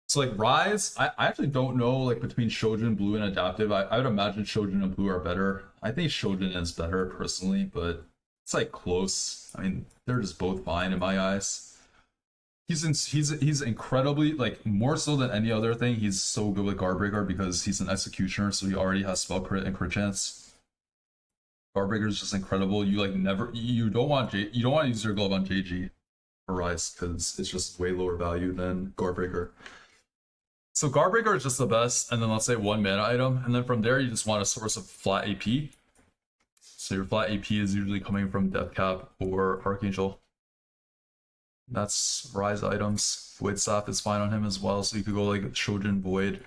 So like Rise, I actually don't know like between Shojin, Blue, and Adaptive. I would imagine Shojin and Blue are better. I think Shojin is better personally, but it's like close. I mean, they're just both fine in my eyes. He's incredibly, like, more so than any other thing, he's so good with Guardbreaker because he's an executioner, so he already has spell crit and crit chance. Guardbreaker is just incredible. You like never, you don't want to use your glove on JG or Rise because it's just way lower value than Guardbreaker. So Guardbreaker is just the best, and then let's say 1 mana item, and then from there you just want a source of flat AP. So your flat AP is usually coming from Deathcap or Archangel. That's Rise items. Void Staff is fine on him as well, so you could go like Shojin Void.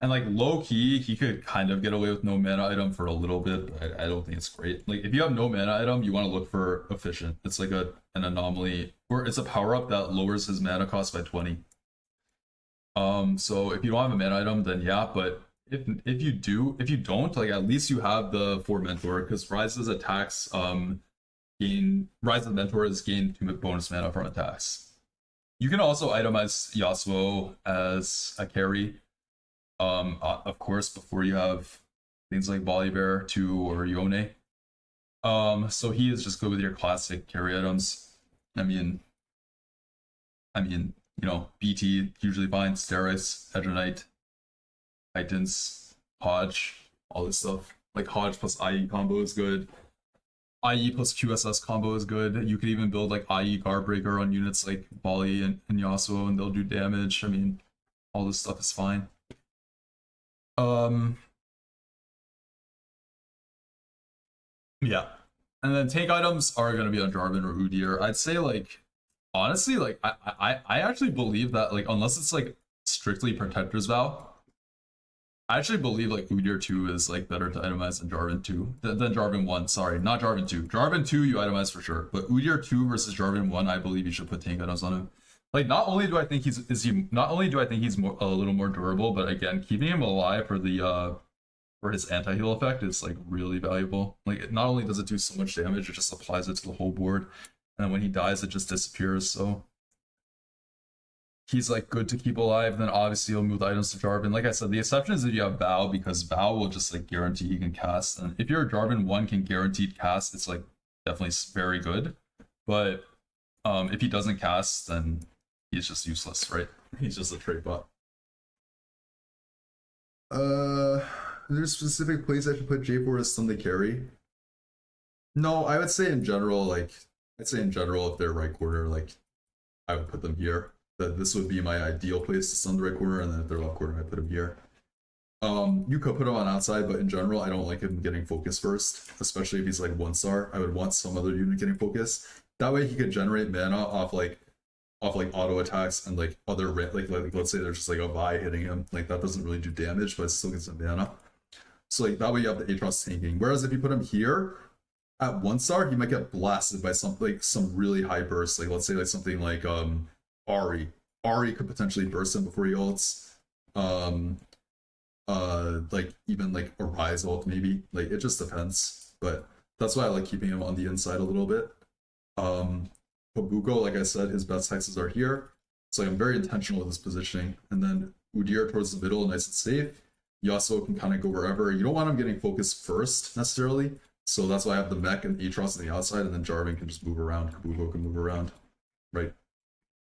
And like low key, he could kind of get away with no mana item for a little bit, but I don't think it's great. Like if you have no mana item, you want to look for efficient. It's like an anomaly, or it's a power up that lowers his mana cost by 20. So if you don't have a mana item, then yeah, but if you don't, like at least you have the 4 Mentor, because Rise's attacks Rise of Mentor is gain 2 bonus mana from attacks. You can also itemize Yasuo as a carry, of course, before you have things like Volibear 2 or Yone. So he is just good with your classic carry items. I mean, you know, BT usually fine, Steris, Hedronite, Titans, Hodge, all this stuff. Like Hodge plus IE combo is good. IE plus QSS combo is good. You could even build like IE Guardbreaker on units like Volley and Yasuo, and they'll do damage. I mean, all this stuff is fine. Yeah. And then tank items are gonna be on Jarvan or Udyr. I'd say like honestly, like I actually believe that like unless it's like strictly Protector's Vow, I actually believe like Udyr 2 is like better to itemize than Jarvan 2 than Jarvan 1. Sorry, not Jarvan 2. Jarvan 2 you itemize for sure, but Udyr 2 versus Jarvan 1, I believe you should put tank items on him. Like not only do I think he's more a little more durable, but again, keeping him alive for the for his anti-heal effect is like really valuable. Like not only does it do so much damage, it just applies it to the whole board, and then when he dies, it just disappears. So he's like good to keep alive. Then obviously you'll move the items to Jarvan. Like I said, the exception is if you have Vow, because Vow will just like guarantee he can cast. And if your Jarvan 1 can guaranteed cast, it's like definitely very good. But if he doesn't cast, then he's just useless, right? He's just a trade bot. There's specific place I should put J4 as Sunday carry. No, I would say in general, like if they're right corner, like I would put them here. That this would be my ideal place to stun the right corner, and then if they're left corner, I put him here. You could put him on outside, but in general, I don't like him getting focus first, especially if he's like 1-star. I would want some other unit getting focus. That way, he could generate mana off like auto attacks and like other like let's say there's just like a Vi hitting him, like that doesn't really do damage, but it still gets some mana. So like that way you have the Aatrox tanking. Whereas if you put him here at 1-star, he might get blasted by some really high burst. Like let's say like something like Ari could potentially burst him before he ults. Like even like a Rise ult maybe. Like it just depends. But that's why I like keeping him on the inside a little bit. Pabuko, like I said, his best hexes are here. So I'm very intentional with his positioning. And then Udyr towards the middle, nice and safe. Yasuo can kind of go wherever. You don't want him getting focused first necessarily. So that's why I have the mech and Atros on the outside, and then Jarvan can just move around. Kabuko can move around, right?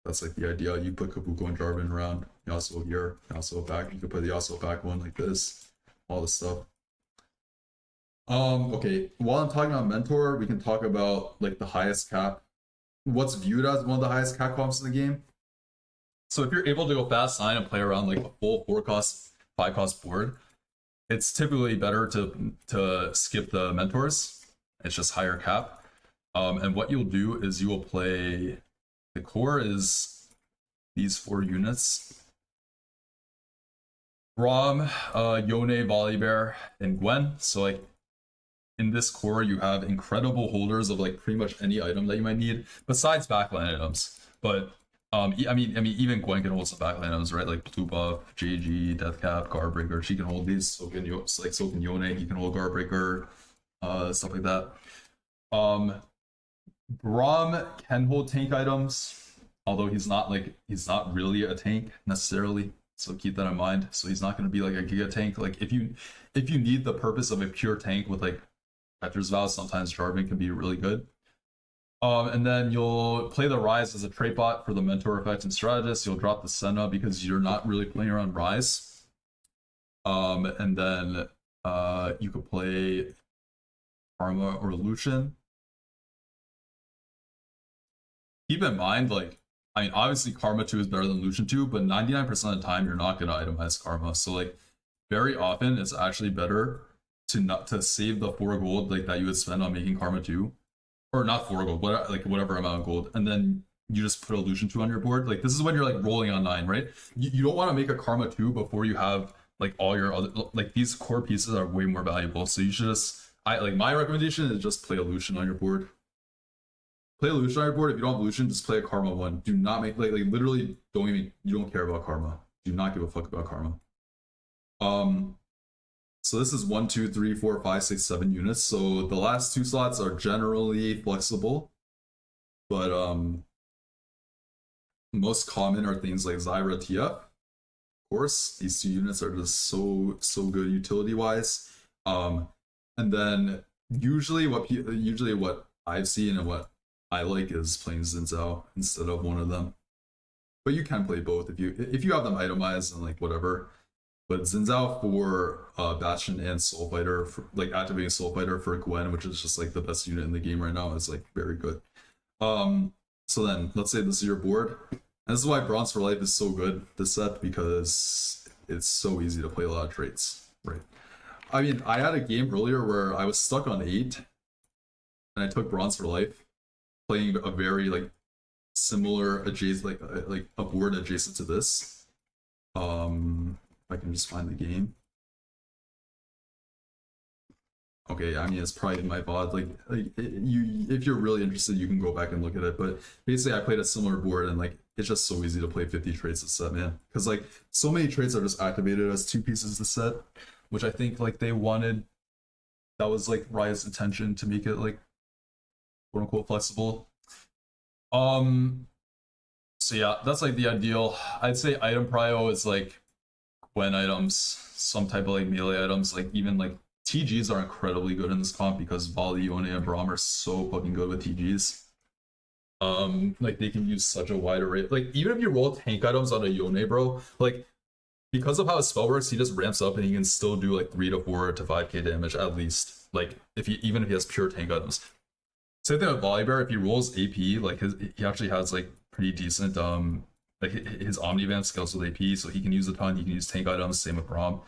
That's like the idea. You put Kabuko and Jarvan around. Yasuo here, Yasuo back. You can put the Yasuo back one like this. All this stuff. Okay. While I'm talking about mentor, we can talk about like the highest cap. What's viewed as one of the highest cap comps in the game. So if you're able to go fast 9 and play around like a full 4-cost, 5-cost board, it's typically better to skip the mentors. It's just higher cap. And what you'll do is you will play, the core is these 4 units. Rom, Yone, Volibear, and Gwen. So like in this core, you have incredible holders of like pretty much any item that you might need, besides backline items. But I mean, even Gwen can hold some backline items, right? Like Blue Buff, JG, Deathcap, Guardbreaker. She can hold these. So can Yone. He can hold Guardbreaker, stuff like that. Braum can hold tank items, although he's not really a tank necessarily. So keep that in mind. So he's not going to be like a giga tank. Like if you need the purpose of a pure tank with like Petra's Vow, sometimes Jarvan can be really good. And then you'll play the Rise as a trait bot for the mentor effect and strategist. You'll drop the Senna because you're not really playing around Rise. And then you could play Karma or Lucian. Keep in mind, like, I mean, obviously Karma 2 is better than Lucian 2, but 99% of the time you're not going to itemize Karma. So like very often it's actually better to save the 4 gold like that you would spend on making Karma 2. Or not 4 gold, but like whatever amount of gold. And then you just put a Lucian 2 on your board. Like this is when you're like rolling on 9, right? You don't want to make a Karma 2 before you have like all your other, like these core pieces are way more valuable. So you should just, my recommendation is just play a Lucian on your board. Play a Lucian on your board. If you don't have Lucian, just play a Karma 1. Do not make like literally you don't care about Karma. Do not give a fuck about Karma. So this is 1, 2, 3, 4, 5, 6, 7 units. So the last 2 slots are generally flexible, but most common are things like Zyra, TF. Of course, these 2 units are just so good utility wise. And then usually what I've seen and what I like is playing Xin Zhao instead of one of them. But you can play both if you have them itemized and like whatever. But Xin Zhao for Bastion and Soul Fighter, for, like activating Soul Fighter for Gwen, which is just like the best unit in the game right now, is like very good. So then let's say this is your board. And this is why Bronze for Life is so good, this set, because it's so easy to play a lot of traits, right? I mean, I had a game earlier where I was stuck on 8, and I took Bronze for Life, playing a very like similar adjacent, like a board adjacent to this. If I can just find the game. Okay, I mean it's probably in my VOD. Like you, if you're really interested, you can go back and look at it. But basically, I played a similar board, and like it's just so easy to play 50 traits this set, man. Because like so many traits are just activated as 2 pieces this set, which I think like they wanted. That was like Riot's intention to make it like quote unquote flexible. So yeah, that's like the ideal. I'd say item prio is like Gwen items, some type of like melee items, like even like TGs are incredibly good in this comp because Volley, Yone, and Braum are so fucking good with TGs. Like they can use such a wide array. Like even if you roll tank items on a Yone, bro, like because of how his spell works, he just ramps up and he can still do like 3 to 4 to 5k damage at least. Like even if he has pure tank items. Same thing with Volibear. If he rolls AP, like he actually has like pretty decent like his Omnivamp scales with AP, so he can use a ton. He can use tank items. Same with Braum.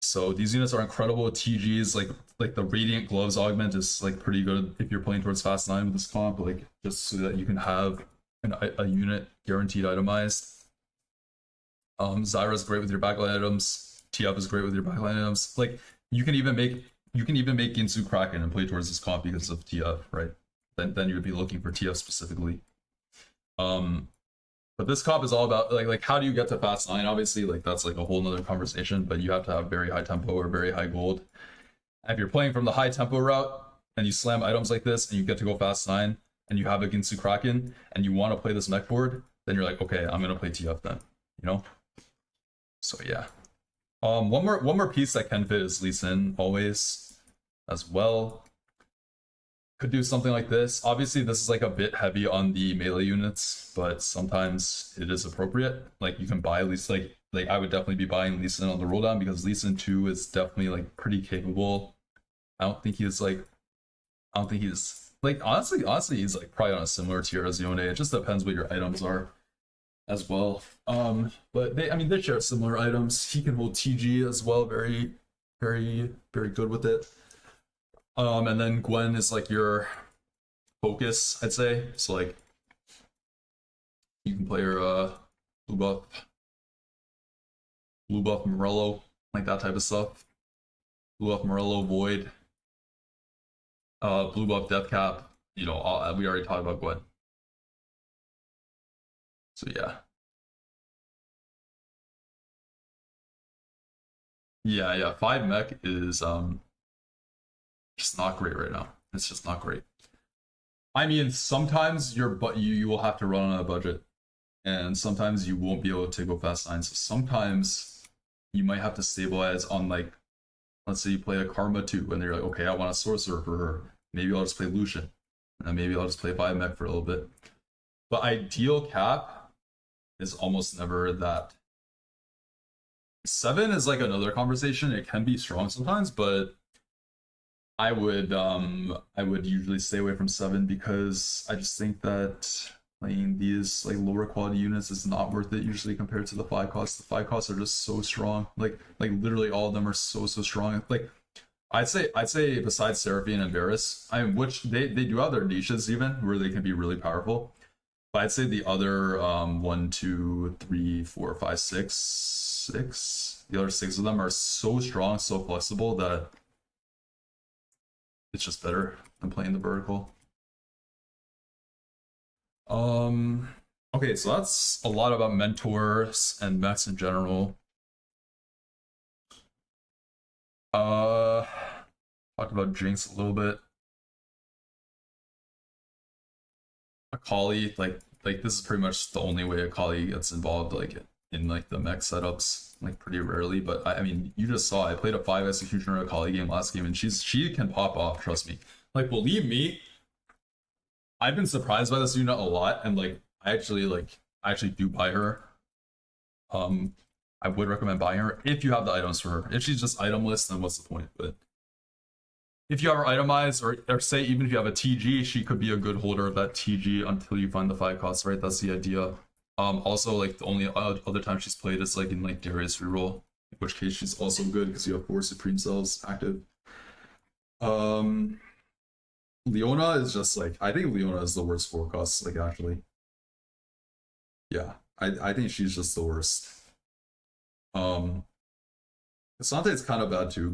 So these units are incredible with TGs. Like the Radiant Gloves augment is like pretty good if you're playing towards fast 9 with this comp. Like just so that you can have a unit guaranteed itemized. Zyra is great with your backline items. TF is great with your backline items. Like you can even make Ginsu Kraken and play towards this comp because of TF, right? Then you would be looking for TF specifically. But this comp is all about like how do you get to fast 9? Obviously, like that's like a whole nother conversation, but you have to have very high tempo or very high gold. And if you're playing from the high tempo route and you slam items like this and you get to go fast 9 and you have a Ginsu Kraken and you want to play this mech board, then you're like, okay, I'm gonna play TF then, you know? So yeah. One more piece that can fit is Lee Sin always as well. could do something like this. Obviously, this is like a bit heavy on the melee units, but sometimes it is appropriate. Like you can buy at least like I would definitely be buying Lee Sin on the roll down because Lee Sin 2 is definitely like pretty capable. I don't think he's like honestly he's like probably on a similar tier as Yone. It just depends what your items are as well. But they share similar items. He can hold TG as well, very good with it. And then Gwen is like your focus, I'd say. So like you can play your blue buff Morello, like that type of stuff. Blue buff Morello Void. Blue buff Deathcap. You know, we already talked about Gwen. So yeah. Yeah. 5 mech is just not great right now. It's just not great. I mean, sometimes you will have to run on a budget, and sometimes you won't be able to go fast 9. So sometimes you might have to stabilize on like, let's say you play a Karma 2, and you're like, okay, I want a sorcerer for her. Maybe I'll just play Lucian, and then maybe I'll just play 5 mech for a little bit. But ideal cap is almost never that. 7 is like another conversation. It can be strong sometimes, but I would usually stay away from 7 because I just think that playing these like lower quality units is not worth it usually compared to the 5 costs. The 5 costs are just so strong. Like literally all of them are so strong. Like I'd say besides Seraphine and Varus, which they do have their niches even where they can be really powerful. But I'd say the other 1, 2, 3, 4, 5, 6, the other 6 of them are so strong, so flexible that it's just better than playing the vertical. Okay, so that's a lot about mentors and mechs in general. Talked about Jinx a little bit. Akali, like this is pretty much the only way Akali gets involved, like in like the mech setups, like pretty rarely. But I mean, you just saw I played a 5 executioner Akali game last game, and she can pop off. Trust me. Like believe me, I've been surprised by this unit a lot, and like I actually do buy her. I would recommend buying her if you have the items for her. If she's just itemless, then what's the point? But if you have her itemized, or say even if you have a TG, she could be a good holder of that TG until you find the 5 costs, right? That's the idea. Also, like the only other time she's played is like in like Darius reroll, in which case she's also good because you have 4 Supreme Cells active. Leona is just like, I think Leona is the worst 4 costs, like actually. Yeah, I think she's just the worst. Asante is kind of bad too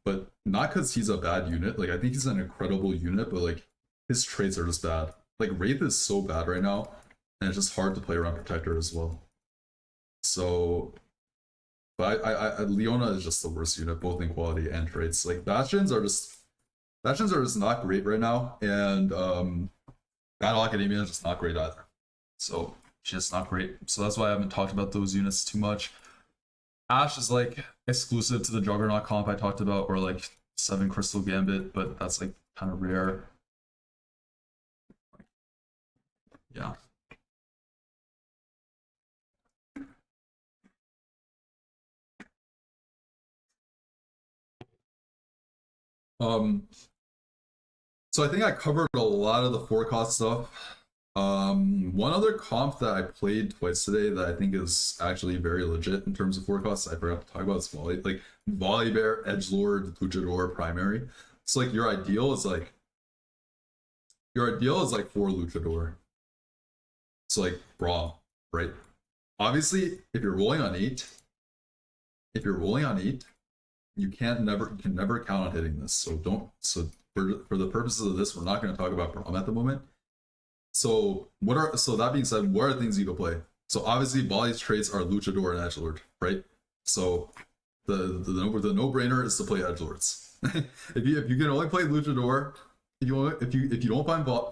but not because he's a bad unit. Like I think he's an incredible unit, but like his traits are just bad. Like Wraith is so bad right now, and it's just hard to play around Protector as well. So, but I Leona is just the worst unit, both in quality and traits. Like Bastions are just not great right now, and Battle Academia is just not great either. So she's just not great. So that's why I haven't talked about those units too much. Ashe is like exclusive to the Juggernaut comp I talked about, or like 7 Crystal Gambit, but that's like kind of rare. Yeah. So I think I covered a lot of the 4 cost stuff. One other comp that I played twice today that I think is actually very legit in terms of 4 costs I forgot to talk about is Volibear, Edgelord, Luchador, Primary. So like your ideal is like 4 Luchador. So like Braum, right? Obviously, if you're rolling on 8, you can never count on hitting this. So for the purposes of this, we're not going to talk about Braum at the moment. So that being said, what are things you can play? So obviously Volley's traits are Luchador and Edgelord, right? So the no-brainer is to play Edgelords. if you can only play Luchador, if you don't find Braum,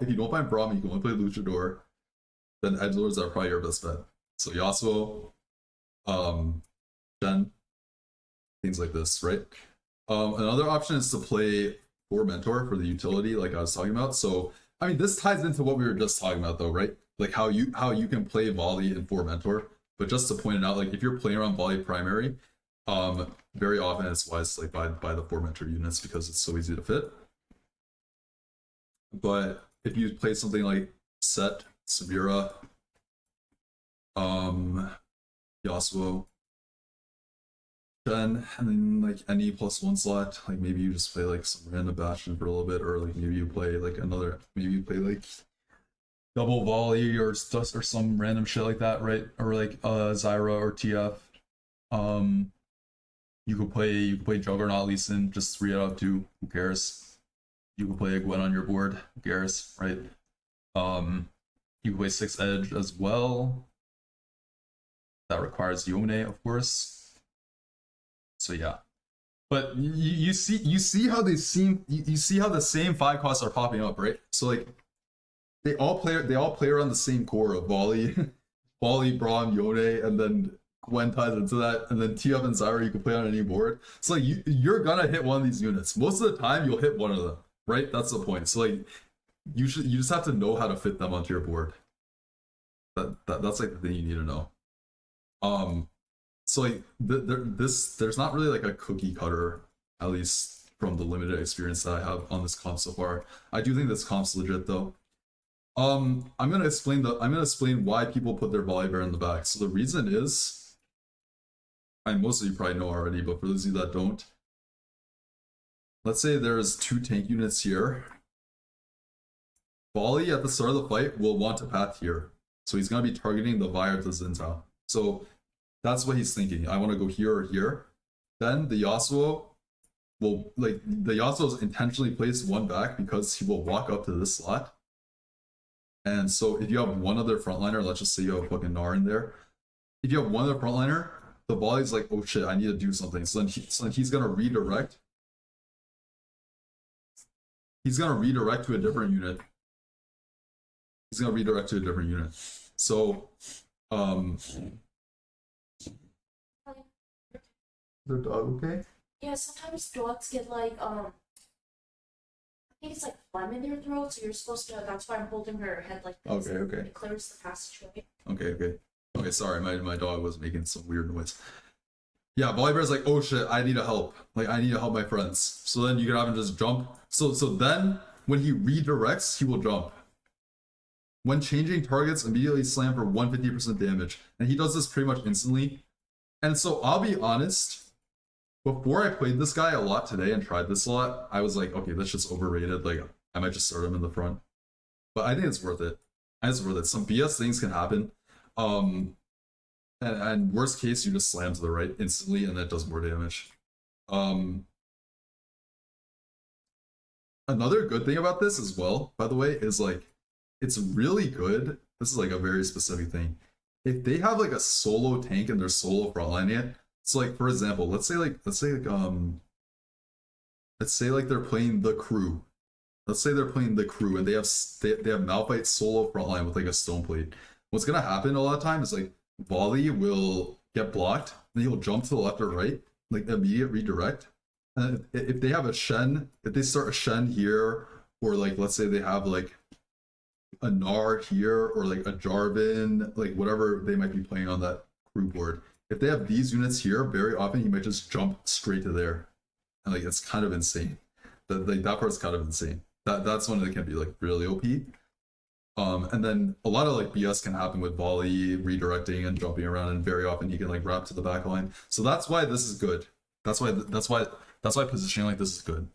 you can only play Luchador, then Edgelords are probably your best bet. So Yasuo, Shen, things like this, right? Another option is to play for mentor for the utility, like I was talking about. So I mean, this ties into what we were just talking about, though, right? Like how you can play volley in for mentor. But just to point it out, like if you're playing around volley primary, very often it's wise to like buy the for mentor units because it's so easy to fit. But if you play something like Set, Severa, Yasuo, Shen, and then like any +1 slot, like maybe you just play like some random Bastion for a little bit, or like maybe you play like another, maybe you play like double volley or some random shit like that, right? Or like Zyra or TF. You could play Juggernaut Lee Sin, just 3 out of 2, who cares? You could play a Gwen on your board, who cares, right? You could play 6 Edge as well. That requires Yone, of course. So yeah. But you see how they seem, you see how the same 5 costs are popping up, right? So like they all play around the same core of volley, volley, Braum, Yone, and then Gwen ties into that, and then TF and Zyra you can play on any board. So like you're gonna hit one of these units. Most of the time you'll hit one of them, right? That's the point. So like you just have to know how to fit them onto your board. That's like the thing you need to know. So like there's not really like a cookie cutter, at least from the limited experience that I have on this comp so far. I do think this comp's legit though. I'm gonna explain why people put their Volibear in the back. So the reason is, most of you probably know already, but for those of you that don't, let's say there's 2 tank units here. Volley at the start of the fight will want to path here, so he's gonna be targeting the Vi or the Xin Zhao. So that's what he's thinking. I want to go here or here. Then the Yasuo will, like, the Yasuo is intentionally placed 1 back because he will walk up to this slot. And so if you have one other frontliner, let's just say you have fucking Gnar in there. If you have one other frontliner, the volley's like, oh shit, I need to do something. So then he's gonna redirect. He's gonna redirect to a different unit. So, the dog okay? Yeah, sometimes dogs get like I think it's like phlegm in their throat, so you're supposed to. That's why I'm holding her head like this. Okay. It clears the passageway. Okay. Sorry, my dog was making some weird noise. Yeah, Volibear's like, oh shit, I need to help. Like, I need to help my friends. So then you can have him just jump. So then when he redirects, he will jump. When changing targets, immediately slam for 150% damage, and he does this pretty much instantly. And so I'll be honest. Before I played this guy a lot today and tried this a lot, I was like, okay, that's just overrated. Like, I might just start him in the front. But I think it's worth it. Some BS things can happen. And worst case, you just slam to the right instantly and that does more damage. Another good thing about this as well, by the way, is like, it's really good. This is like a very specific thing. If they have like a solo tank and they're solo frontline it, so like for example, let's say they're playing the crew. Let's say they're playing the crew and they have Malphite solo frontline with like a stone plate. What's gonna happen a lot of times is like Volley will get blocked, then he'll jump to the left or right, like immediate redirect. And if they have a Shen, if they start a Shen here, or like let's say they have like a Gnar here, or like a Jarvan, like whatever they might be playing on that crew board. If they have these units here, very often he might just jump straight to there, and like it's kind of insane. That part's kind of insane. That's one that can be like really OP. And then a lot of like BS can happen with Volley redirecting and jumping around, and very often he can like wrap to the back line. So that's why this is good. That's why positioning like this is good.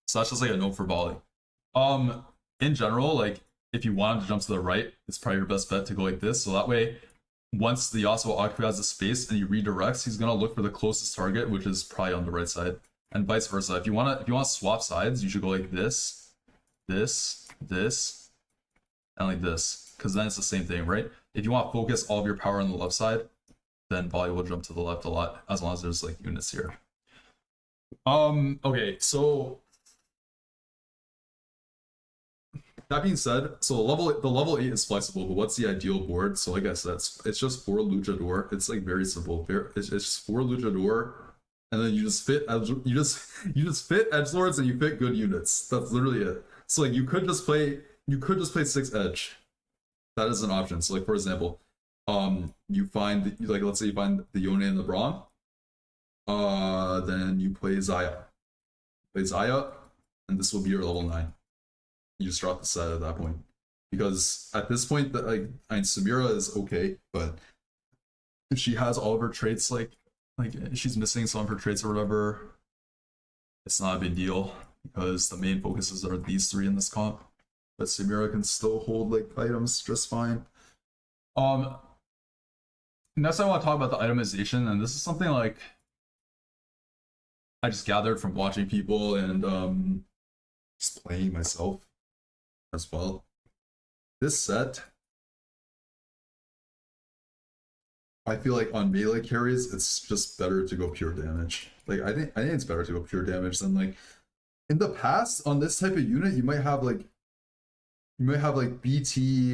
So that's just like a note for Volley. In general, like if you want him to jump to the right, it's probably your best bet to go like this. So that way, once the Yasuo occupies the space and he redirects, he's gonna look for the closest target, which is probably on the right side, and vice versa. If you want to swap sides, you should go like this, this, and like this, because then it's the same thing, right? If you want to focus all of your power on the left side, then Volley will jump to the left a lot, as long as there's like units here. Okay, so that being said, so the level 8 is flexible, but what's the ideal board? So like I said, it's just 4 Luchador. It's like very simple. It's just 4 Luchador, and then you just fit you just fit edgelords and you fit good units. That's literally it. So like you could just play 6 edge. That is an option. So like for example, you find like let's say you find the Yone and the Braum, then you play Zaya. Play Zaya, and this will be your level 9. You just drop the set at that point. Because at this point, that like I mean, Samira is okay, but if she has all of her traits, like she's missing some of her traits or whatever, it's not a big deal because the main focuses are these 3 in this comp. But Samira can still hold like items just fine. Next I want to talk about the itemization, and this is something like I just gathered from watching people and just playing myself as well. This set, I feel like on melee carries, it's just better to go pure damage. Like I think it's better to go pure damage than like in the past on this type of unit. You might have like BT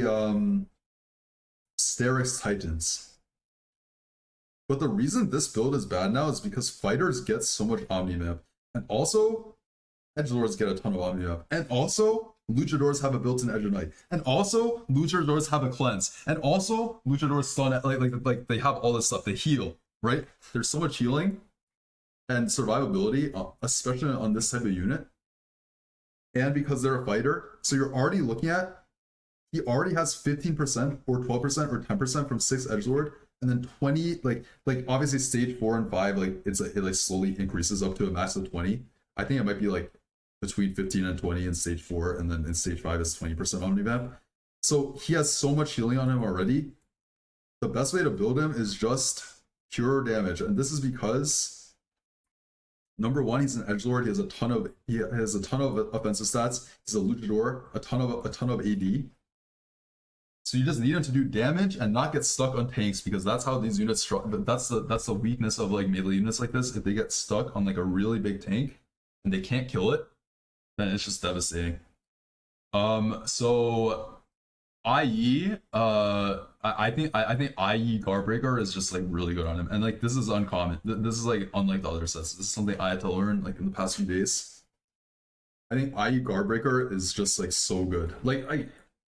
Sterix Titans. But the reason this build is bad now is because fighters get so much Omnimap, and also edgelords get a ton of Omnimap, and also luchadors have a built-in Edge of Night, and also luchadors have a cleanse, and also luchadors stun like they have all this stuff. They heal, right? There's so much healing and survivability, especially on this type of unit. And because they're a fighter, so you're already looking at he already has 15% or 12% or 10% from 6 edgelord, and then 20 like obviously stage 4 and 5 like it like slowly increases up to a max of 20. I think it might be like between 15 and 20 in stage 4, and then in stage 5 is 20% omnivamp. So he has so much healing on him already. The best way to build him is just pure damage, and this is because number 1, he's an edgelord. He has a ton of offensive stats. He's a luchador, a ton of AD. So you just need him to do damage and not get stuck on tanks, because that's how these units that's the weakness of like melee units like this. If they get stuck on like a really big tank and they can't kill it, then it's just devastating. So IE, I think IE Guardbreaker is just like really good on him, and like this is uncommon. This is like unlike the other sets. This is something I had to learn like in the past few days. I think IE Guardbreaker is just like so good.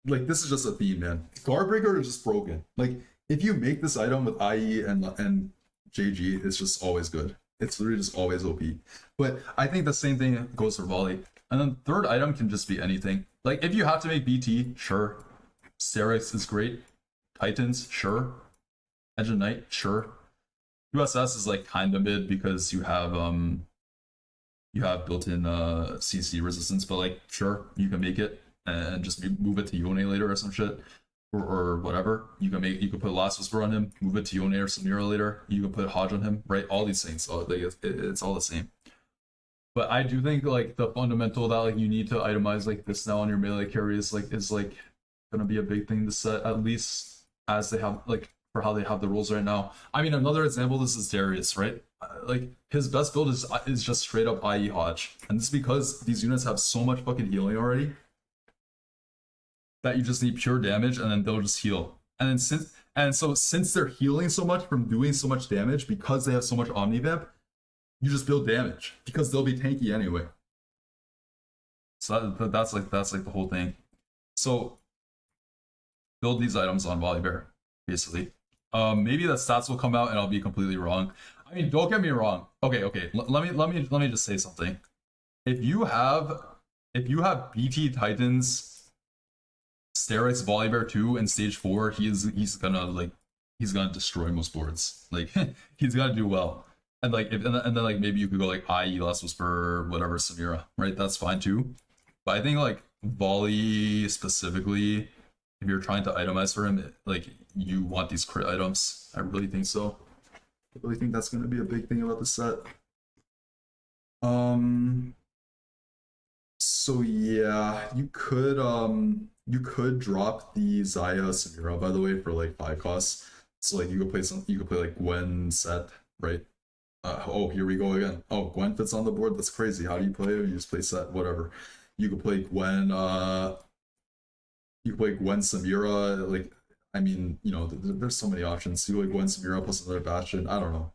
Like this is just a theme, man. Guardbreaker is just broken. Like if you make this item with IE and JG, it's just always good. It's literally just always OP. But I think the same thing goes for Volley. And then third item can just be anything. Like if you have to make BT, sure. Sterix is great. Titans, sure. Edge of Night, sure. USS is like kind of mid because you have built-in CC resistance, but like sure, you can make it and just move it to Yone later or some shit. Or whatever. You can put Last Whisper on him, move it to Yone or Samira later. You can put Hodge on him, right? All these things. So, like, it's all the same. But I do think like the fundamental that like you need to itemize like this now on your melee carry is gonna be a big thing to set, at least as they have like for how they have the rules right now. I mean, another example, this is Darius, right? Like his best build is just straight up IE Hodge, and it's because these units have so much fucking healing already that you just need pure damage, and then they'll just heal. And then since they're healing so much from doing so much damage because they have so much Omnivamp, you just build damage because they'll be tanky anyway. So that's like the whole thing. So build these items on Volibear, basically. Maybe the stats will come out and I'll be completely wrong. I mean, don't get me wrong. Okay. Let me just say something. If you have BT Titans, Sterix Volibear 2 in stage 4, he's gonna destroy most boards. Like he's gonna do well. And like and then like maybe you could go like IE Last Whisper, whatever, Samira, right? That's fine too. But I think like Volley specifically, if you're trying to itemize for him, like you want these crit items. I really think so. I really think that's gonna be a big thing about the set. So yeah, you could drop the Zaya Samira, by the way, for like 5 costs. So like you could play like Gwen set, right? Oh, here we go again. Oh, Gwen fits on the board. That's crazy. How do you play it? You just play set, whatever. You could play Gwen. You could play Gwen Samira. Like, I mean, you know, there's so many options. You play Gwen Samira plus another Bastion. I don't know.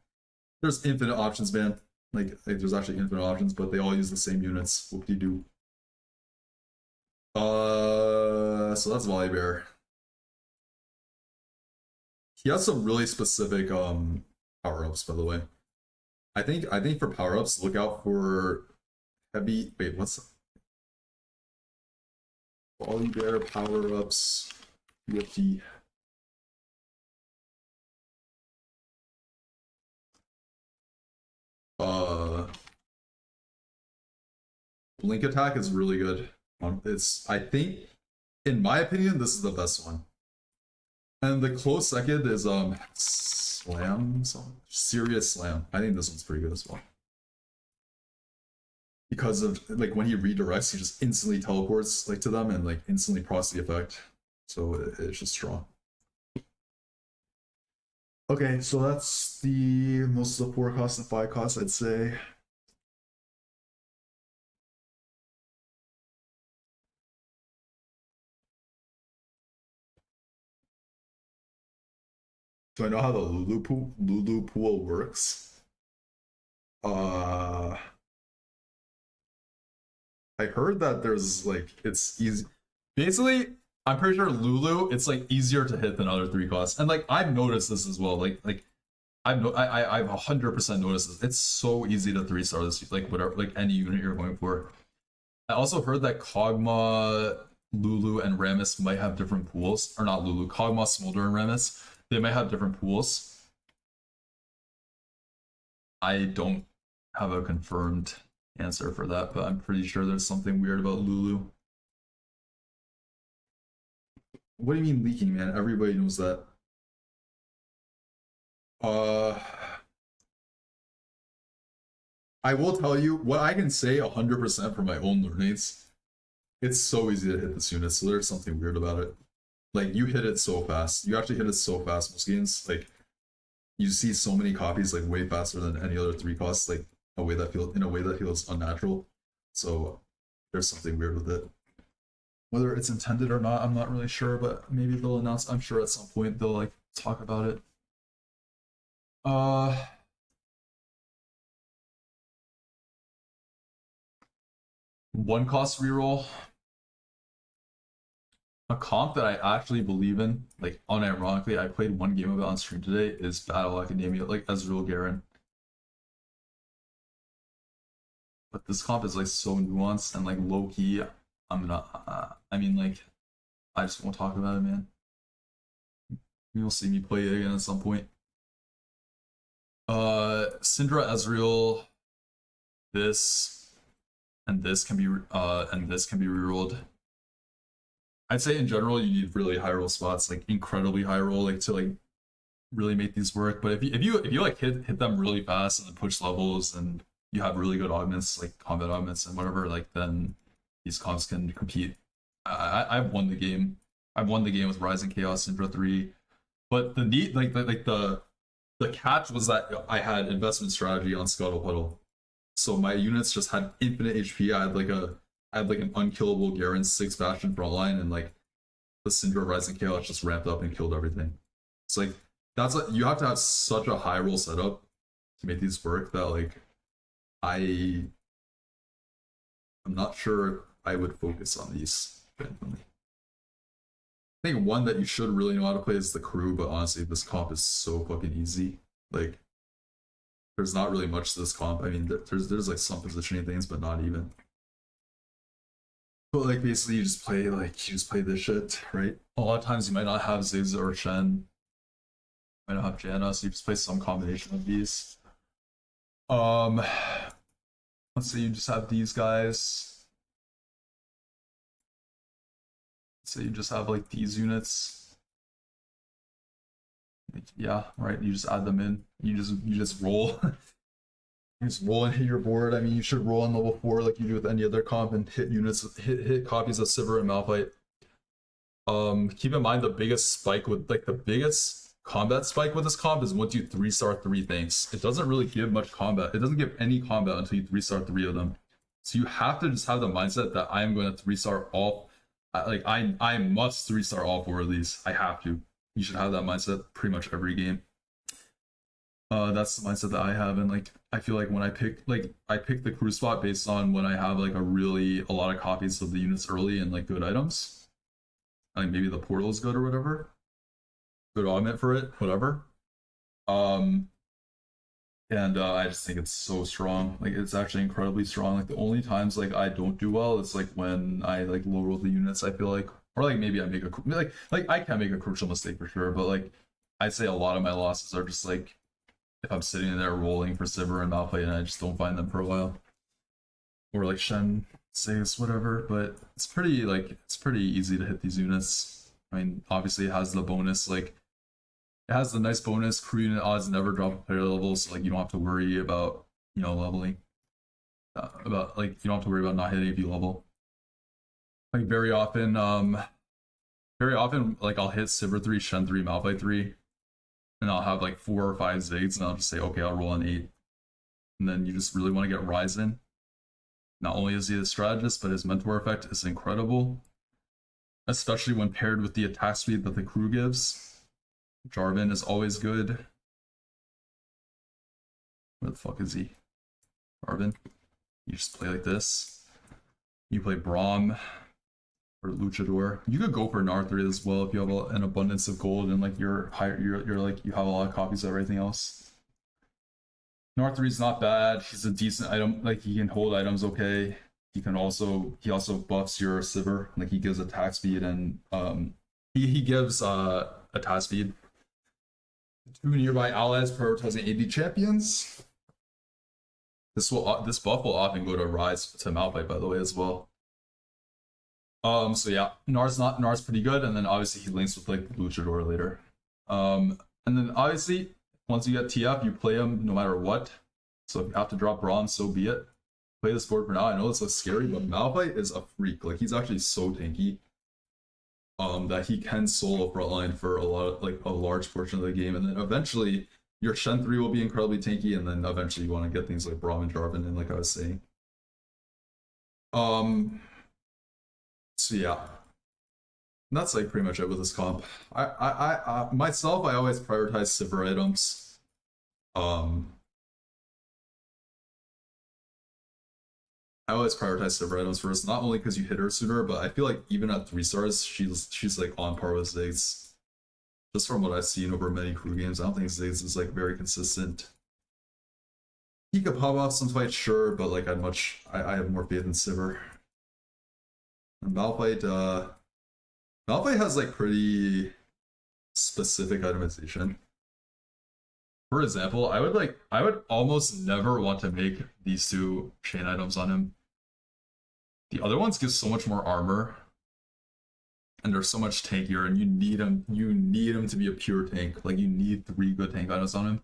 There's infinite options, man. Like there's actually infinite options, but they all use the same units. What do you do? So that's Volibear. He has some really specific power ups, by the way. I think for power ups, look out for heavy. Wait, what's Volibear power ups? UFD. Blink attack is really good. It's I think, in my opinion, this is the best one. And the close second is slam, serious slam. I think this one's pretty good as well. Because of like when he redirects, he just instantly teleports like to them and like instantly process the effect. So it's just strong. Okay, so that's the most of the 4 costs and 5 costs, I'd say. Do I know how the Lulu pool works? I heard that there's like it's easy. Basically, I'm pretty sure Lulu it's like easier to hit than other 3 costs, and like I've noticed this as well. Like I've 100% noticed this. It's so easy to 3-star this like whatever like any unit you're going for. I also heard that Kog'Maw, Lulu, and Rammus might have different pools, or not Lulu, Kog'Maw, Smolder, and Rammus. They might have different pools. I don't have a confirmed answer for that, but I'm pretty sure there's something weird about Lulu. What do you mean leaking, man? Everybody knows that. Uh, I will tell you what I can say 100% from my own learnings. It's so easy to hit this unit, so there's something weird about it. Like you hit it so fast. You actually hit it so fast most games. Like you see so many copies like way faster than any other 3 costs, like a way that feels unnatural. So there's something weird with it. Whether it's intended or not, I'm not really sure, but maybe they'll announce. I'm sure at some point they'll like talk about it. One cost reroll. A comp that I actually believe in, like unironically, I played one game of it on stream today, is Battle Academia, like Ezreal Garen. But this comp is like so nuanced and like low key. I'm not. I mean, like, I just won't talk about it, man. You'll see me play it again at some point. Syndra, Ezreal, this, and this can be rerolled. I'd say in general you need really high roll spots, like incredibly high roll, like to like really make these work. But if you like hit them really fast and then push levels and you have really good augments, like combat augments and whatever, like then these comps can compete. I've won the game. I've won the game with Rising Chaos Syndra 3. But the neat the catch was that I had investment strategy on Scuttle Puddle. So my units just had infinite HP. I had like an unkillable Garen 6 Bastion frontline, and like the Syndra Rising Chaos just ramped up and killed everything. It's like that's like you have to have such a high roll setup to make these work that like I'm not sure I would focus on these randomly. I think one that you should really know how to play is the crew, but honestly, this comp is so fucking easy. Like, there's not really much to this comp. I mean, there's like some positioning things, but not even. But like basically, you just play this shit, right? A lot of times you might not have Ziggs or Shen, you might not have Janna, so you just play some combination of these. Let's say you just have these guys. Let's say you just have like these units. Yeah, right. You just add them in. You just roll. You just roll and hit your board. I mean, you should roll on level 4 like you do with any other comp and hit units, hit copies of Sivir and Malphite. Keep in mind the biggest spike with like the biggest combat spike with this comp is once you 3-star 3 things. It doesn't really give much combat. It doesn't give any combat until you 3-star 3 of them. So you have to just have the mindset that I'm going to 3-star all. Like I must 3-star all 4 of these. I have to. You should have that mindset pretty much every game. That's the mindset that I have, and like I feel like when I pick the crew spot based on when I have like a lot of copies of the units early and like good items. Like maybe the portal is good or whatever. Good augment for it, whatever. Um and I just think it's so strong. Like it's actually incredibly strong. Like the only times like I don't do well is like when I like low roll the units, I feel like, or like maybe I make a like I can make a crucial mistake for sure, but like I'd say a lot of my losses are just like if I'm sitting there rolling for Sivir and Malphite and I just don't find them for a while. Or like Shen saves whatever, but it's pretty easy to hit these units. I mean, obviously it has the bonus, like it has the nice bonus, crew unit odds never drop a player level, so like you don't have to worry about, you know, leveling. About like you don't have to worry about not hitting if you level. Like very often like I'll hit Sivir 3, Shen 3, Malphite 3, and I'll have like 4 or 5 Zags, and I'll just say, okay, I'll roll an 8. And then you just really want to get Ryzen. Not only is he a strategist, but his mentor effect is incredible, especially when paired with the attack speed that the crew gives. Jarvan is always good. Where the fuck is he? Jarvan. You just play like this. You play Braum or Luchador. You could go for an R3 as well if you have an abundance of gold and like you're like you have a lot of copies of everything else. R3 is not bad. He's a decent item. Like he can hold items okay. He also buffs your Sivir. Like he gives attack speed and he gives attack speed to nearby allies prioritizing AD champions. This buff will often go to Rise to Malphite, by the way, as well. So yeah, Nar's pretty good, and then obviously he links with like Luchador later. And then obviously once you get TF, you play him no matter what. So if you have to drop Braum, so be it. Play this board for now. I know this looks scary, but Malphite is a freak. Like he's actually so tanky. That he can solo frontline for a large portion of the game, and then eventually your Shen 3 will be incredibly tanky, and then eventually you want to get things like Braum and Jarvan in, like I was saying. So yeah. And that's like pretty much it with this comp. I myself, I always prioritize Sivir items. I always prioritize Sivir items first, not only because you hit her sooner, but I feel like even at 3 stars, she's like on par with Ziggs. Just from what I've seen over many crew games, I don't think Ziggs is like very consistent. He could pop off some fights, sure, but like I have more faith in Sivir. And Malphite has like pretty specific itemization. For example, I would almost never want to make these 2 chain items on him. The other ones give so much more armor, and they're so much tankier, and you need him to be a pure tank. Like you need 3 good tank items on him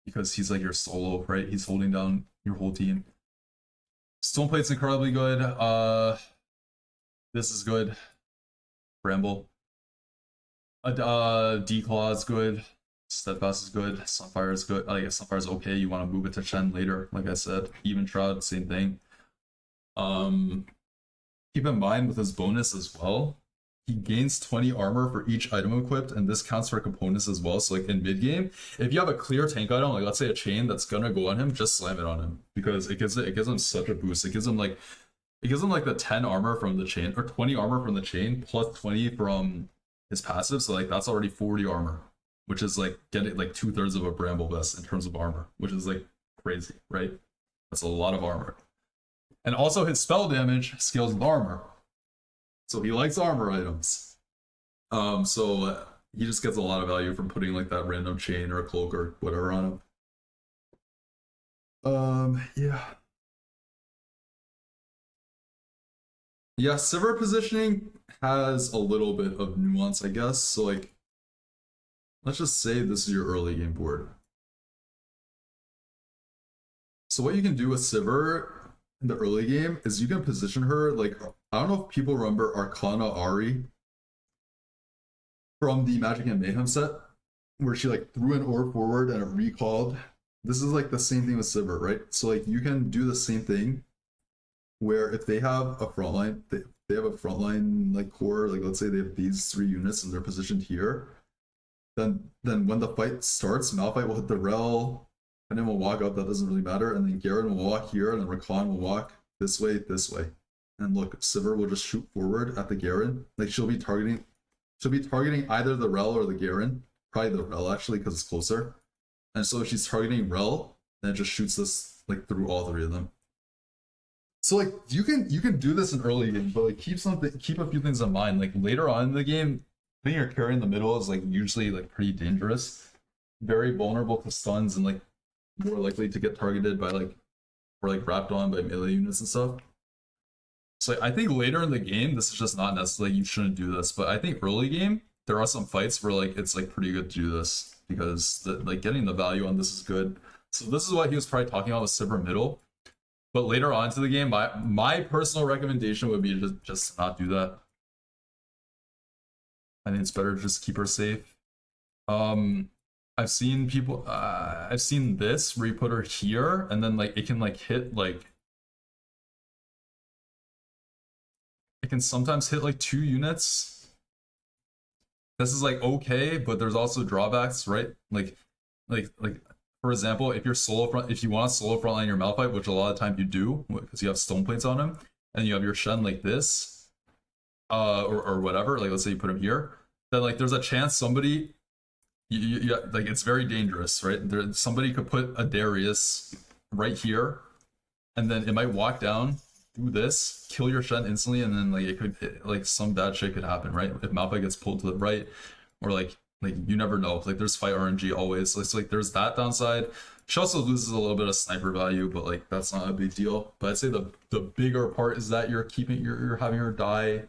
because he's like your solo, right? He's holding down your whole team. Stoneplate's incredibly good. This is good. Bramble. Declaw is good. Steadfast is good. Sunfire is good. Like Sunfire is okay. You want to move it to Shen later, like I said. Even Shroud, same thing. Keep in mind with his bonus as well, he gains 20 armor for each item equipped, and this counts for components as well. So like in mid game, if you have a clear tank item, like let's say a chain that's gonna go on him, just slam it on him because it gives him such a boost. It gives him like the 10 armor from the chain or 20 armor from the chain plus 20 from his passive. So like that's already 40 armor, which is like getting like 2/3 of a Bramble vest in terms of armor, which is like crazy, right? That's a lot of armor. And also his spell damage scales with armor. So he likes armor items. So he just gets a lot of value from putting like that random chain or a cloak or whatever on him. Yeah. Yeah, Sivir positioning has a little bit of nuance, I guess. So like, let's just say this is your early game board. So what you can do with Sivir in the early game is you can position her like, I don't know if people remember Arcana Ari from the Magic and Mayhem set, where she like threw an orb forward and it recalled. This is like the same thing with Sivir, right? So like you can do the same thing where if they have a frontline, they have a frontline like core, like let's say they have these 3 units and they're positioned here, then when the fight starts, Malphite will hit the rel, and then we'll walk up. That doesn't really matter. And then Garen will walk here, and then Rakan will walk this way, this way. And look, Sivir will just shoot forward at the Garen. Like she'll be targeting either the rel or the Garen. Probably the rel actually, because it's closer. And so if she's targeting rel, then it just shoots this like through all three of them. So like you can do this in early game, but like keep a few things in mind. Like later on in the game, putting your carry in the middle is like usually like pretty dangerous, very vulnerable to stuns, and like more likely to get targeted by like or like wrapped on by melee units and stuff. So I think later in the game, this is just not necessarily you shouldn't do this, but I think early game there are some fights where like it's like pretty good to do this because like getting the value on this is good. So this is what he was probably talking about with Sivir middle. But later on to the game, my personal recommendation would be to just not do that. I think it's better to just keep her safe. I've seen people. I've seen this where you put her here, and then like it can like hit like. It can sometimes hit like 2 units. This is like okay, but there's also drawbacks, right? Like for example, if you want to solo frontline your Malphite, which a lot of time you do, because you have stone plates on him, and you have your Shen like this, or whatever. Like let's say you put him here, then like there's a chance somebody, like it's very dangerous, right? Somebody could put a Darius right here, and then it might walk down, do this, kill your Shen instantly, and then like some bad shit could happen, right? If Malphite gets pulled to the right, or like you never know. Like there's fight RNG always. So it's like there's that downside. She also loses a little bit of sniper value, but like that's not a big deal. But I'd say the bigger part is that you're having her die.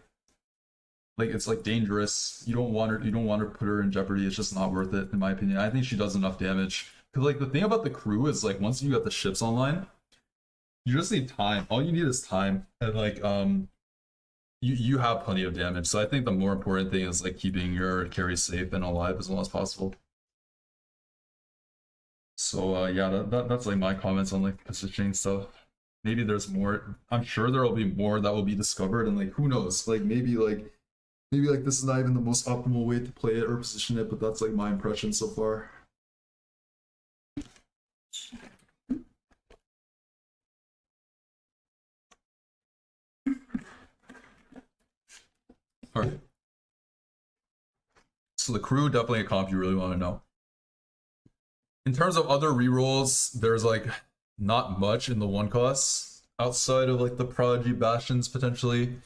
Like it's like dangerous. You don't want to put her in jeopardy. It's just not worth it in my opinion. I think she does enough damage. Cause like the thing about the crew is like once you got the ships online, you just need time. All you need is time, and like you have plenty of damage. So I think the more important thing is like keeping your carry safe and alive as long as possible. So yeah, that's like my comments on like positioning stuff. Maybe there's more. I'm sure there will be more that will be discovered, and like who knows? Like maybe this is not even the most optimal way to play it or position it, but that's like my impression so far. All right. So the crew, definitely a comp you really want to know. In terms of other rerolls, there's like not much in the 1 costs outside of like the Prodigy Bastions potentially.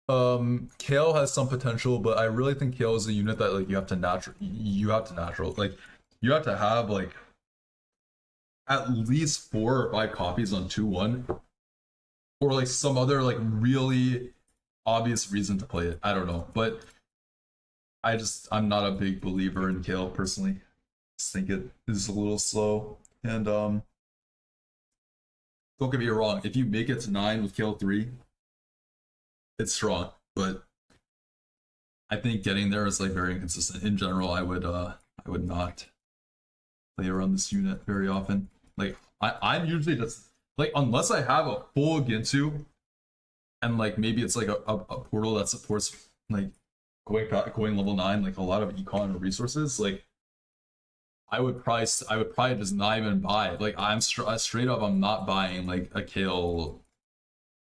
Kale has some potential, but I really think Kale is a unit that like you have to natural like you have to have like at least 4 or 5 copies on 2-1, or like some other like really obvious reason to play it. I don't know, but I'm not a big believer in Kale personally. Just think it is a little slow, and don't get me wrong, if you make it to 9 with Kale 3, it's strong, but I think getting there is like very inconsistent. In general, I would not play around this unit very often. Like I'm usually just like, unless I have a full Ginsu, and like maybe it's like a portal that supports like going level 9, like a lot of econ or resources, like I would probably just not even buy. Like I'm straight up, I'm not buying like a Kale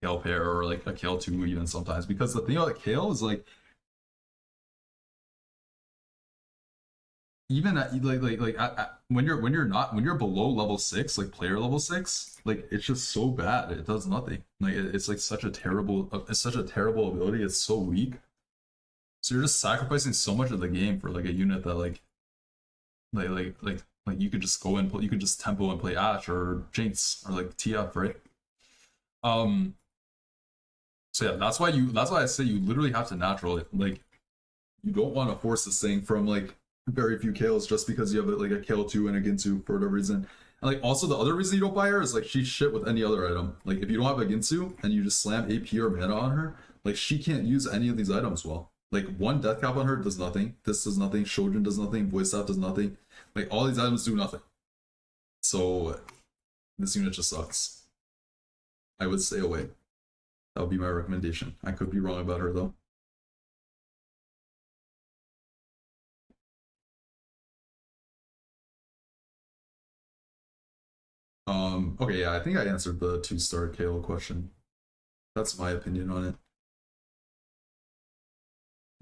pair or like a Kale 2 even sometimes, because the thing about Kale is like even at when you're below level 6, like player level 6, like it's just so bad. It does nothing. Like it's like such a terrible ability. It's so weak. So you're just sacrificing so much of the game for like a unit that like you could just go and you could just tempo and play Ashe or Jinx or like TF, right? So yeah, that's why I say you literally have to natural it. Like you don't want to force this thing from like very few Kales just because you have like a Kale 2 and a Ginsu for whatever reason. And like also the other reason you don't buy her is like she's shit with any other item. Like if you don't have a Ginsu and you just slam AP or mana on her, like she can't use any of these items well. Like 1 death cap on her does nothing. This does nothing. Shojin does nothing. Voice staff does nothing. Like all these items do nothing. So this unit just sucks. I would stay away. That would be my recommendation. I could be wrong about her though. Okay, yeah, I think I answered the 2-star KO question. That's my opinion on it.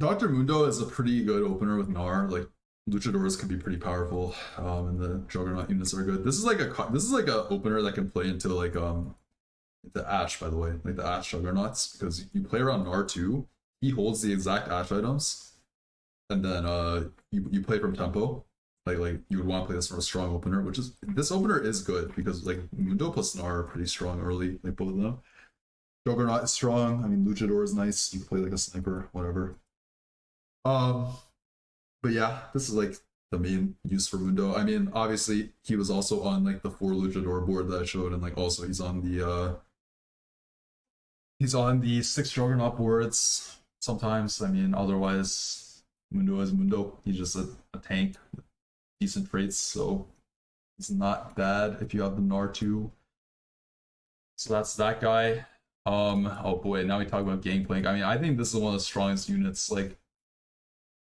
Dr. Mundo is a pretty good opener with Gnar. Like luchadors can be pretty powerful, and the juggernaut units are good. This is like a opener that can play into like the Ash, by the way, like the Ash juggernauts, because you play around Gnar too. He holds the exact Ash items, and then you play from tempo. Like you would want to play this from a strong opener, which is this opener is good because like Mundo plus Gnar are pretty strong early, like both of them. Juggernaut is strong. I mean, Luchador is nice. You can play like a sniper, whatever. Um, but yeah, this is like the main use for Mundo. I mean, obviously he was also on like the 4 Luchador board that I showed, and like also he's on the 6 Juggernaut boards sometimes. I mean, otherwise Mundo is Mundo. He's just a tank with decent traits, so it's not bad if you have the Nar2. So that's that guy. Oh boy, now we talk about Gangplank. I mean, I think this is one of the strongest units. Like,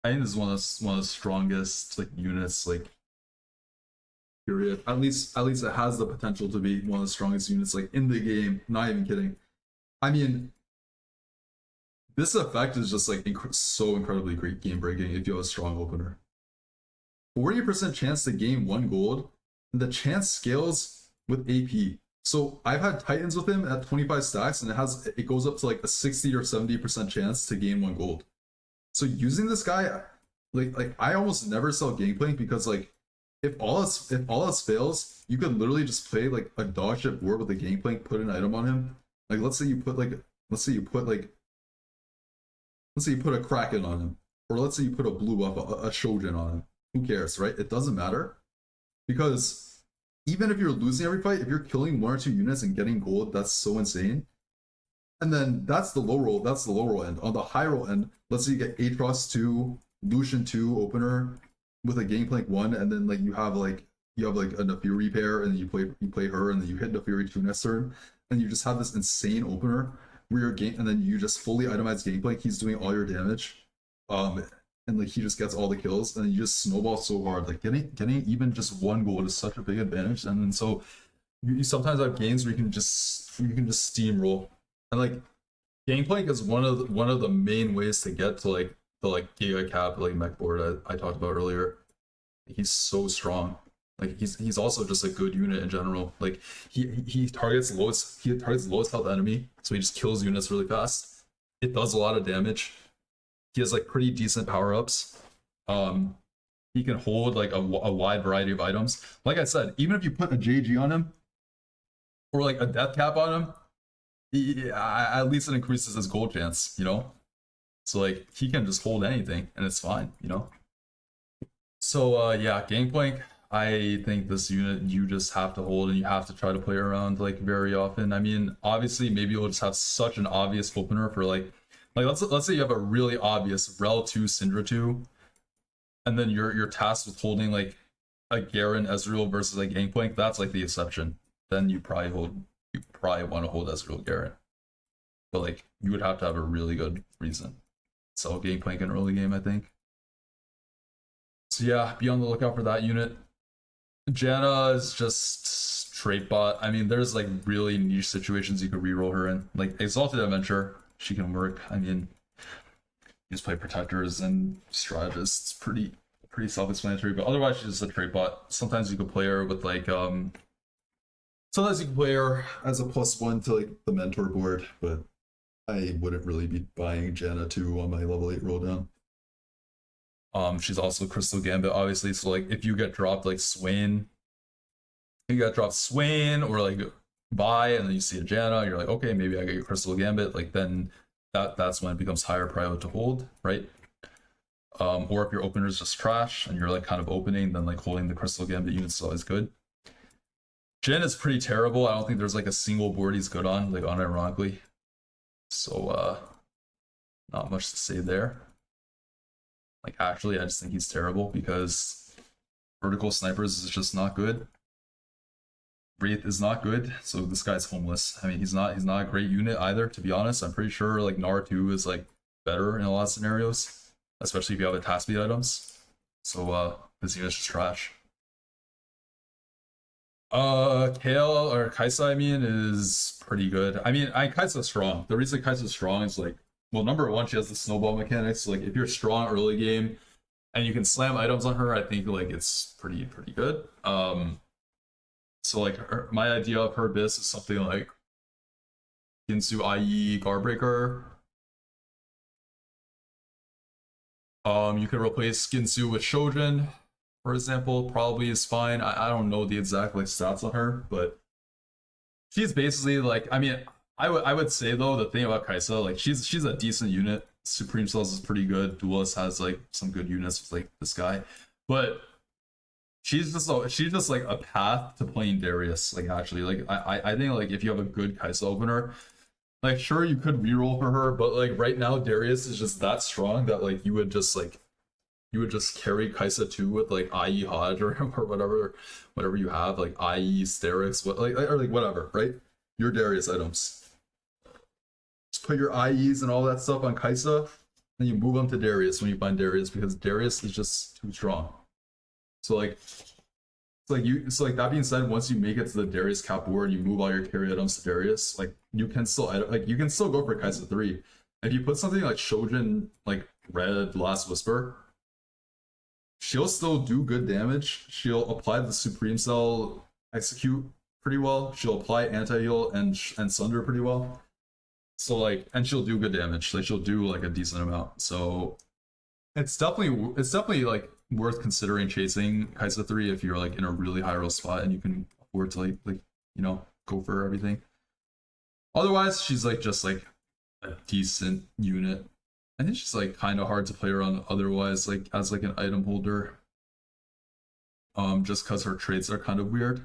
I think this is one of the strongest like units. Like, period. At least it has the potential to be one of the strongest units like in the game. Not even kidding. I mean, this effect is just like so incredibly great game breaking if you have a strong opener. 40% chance to gain 1 gold, and the chance scales with AP. So I've had Titans with him at 25 stacks, and it goes up to like a 60 or 70% chance to gain 1 gold. So using this guy, like I almost never sell Gangplank because like if all else fails, you could literally just play like a dog shit board with a Gangplank, put an item on him. Like let's say you put a Kraken on him, or let's say you put a blue buff, a Shojin on him. Who cares, right? It doesn't matter because even if you're losing every fight, if you're killing 1 or 2 units and getting gold, that's so insane. And then that's the low roll. That's the low roll end. On the high roll end, let's say you get Atros 2, Lucian 2 opener with a Gangplank 1, and then like you have a Nefiri pair, and you play her, and then you hit Nefiri 2 next turn, and you just have this insane opener where you're and then you just fully itemize Gangplank. He's doing all your damage. And like he just gets all the kills, and you just snowball so hard. Like getting even just 1 gold is such a big advantage, and then so you sometimes have games where you can just steamroll, and like Gangplank is one of the main ways to get to like the like Giga Cap like mech board I talked about earlier. He's so strong. Like he's also just a good unit in general. Like he targets lowest health enemy, so he just kills units really fast. It does a lot of damage. He has like pretty decent power ups. He can hold like a wide variety of items. Like I said, even if you put a JG on him or like a death cap on him, at least it increases his gold chance, you know? So like he can just hold anything and it's fine, you know? So yeah, Gangplank, I think this unit you just have to hold and you have to try to play around like very often. I mean, obviously maybe you'll just have such an obvious opener for like let's say you have a really obvious Rel 2, Syndra 2, and then you're tasked with holding like a Garen Ezreal versus a Gangplank. That's like the exception. Then you probably want to hold Ezreal Garen. But like you would have to have a really good reason. So Gangplank in early game, I think. So yeah, be on the lookout for that unit. Janna is just trait bot. I mean, there's like really niche situations you could reroll her in. Like Exalted Adventure, she can work. I mean, you just play protectors and strategists. Pretty self-explanatory. But otherwise, she's just a trait bot. Sometimes you could play her with like sometimes you can play her as a +1 to like the mentor board, but I wouldn't really be buying Janna 2 on my level 8 roll down. She's also Crystal Gambit, obviously. So like, if you get dropped like Swain, or like Vi, and then you see a Janna, you're like, okay, maybe I get your Crystal Gambit. Like then that's when it becomes higher priority to hold, right? Or if your opener is just trash and you're like kind of opening, then like holding the Crystal Gambit unit is always good. Jhin is pretty terrible. I don't think there's like a single board he's good on, like unironically. So not much to say there. Like actually, I just think he's terrible because vertical snipers is just not good. Wraith is not good, so this guy's homeless. I mean, he's not a great unit either, to be honest. I'm pretty sure like Gnar 2 is like better in a lot of scenarios, especially if you have attack speed items. So this unit's just trash. Kale or Kaisa, I mean, is pretty good. I mean, Kaisa's strong. The reason Kaisa's strong is like, well, number one, she has the snowball mechanics. So, like, if you're strong early game and you can slam items on her, I think like it's pretty good. So like my idea of her bis is something like Ginsu IE Guardbreaker. You can replace Ginsu with Shojin, for example, probably is fine. I don't know the exact like stats on her, but she's basically like, I mean, I would say though, the thing about Kaisa, like she's a decent unit. Supreme Cells is pretty good. Duelist has like some good units with like this guy, but she's just like a path to playing Darius. Like actually, like I think like if you have a good Kaisa opener, like sure you could reroll for her, but like right now Darius is just that strong that like you would just carry Kaisa 2 with like IE Hodge or whatever you have, like IE Sterix, what like or like whatever, right? Your Darius items. Just put your IEs and all that stuff on Kaisa, and you move them to Darius when you find Darius because Darius is just too strong. So like so like that being said, once you make it to the Darius cap board and you move all your carry items to Darius, like you can still you can still go for Kaisa 3. If you put something like Shojin like Red Last Whisper, she'll still do good damage. She'll apply the Supreme Cell execute pretty well. She'll apply anti-heal and sunder pretty well. So like, and she'll do good damage. Like she'll do like a decent amount. So it's definitely like worth considering chasing Kaisa 3 if you're like in a really high roll spot and you can afford to like you know go for everything. Otherwise, she's like just like a decent unit. I think she's like kind of hard to play around otherwise, like as like an item holder. Just because her traits are kind of weird.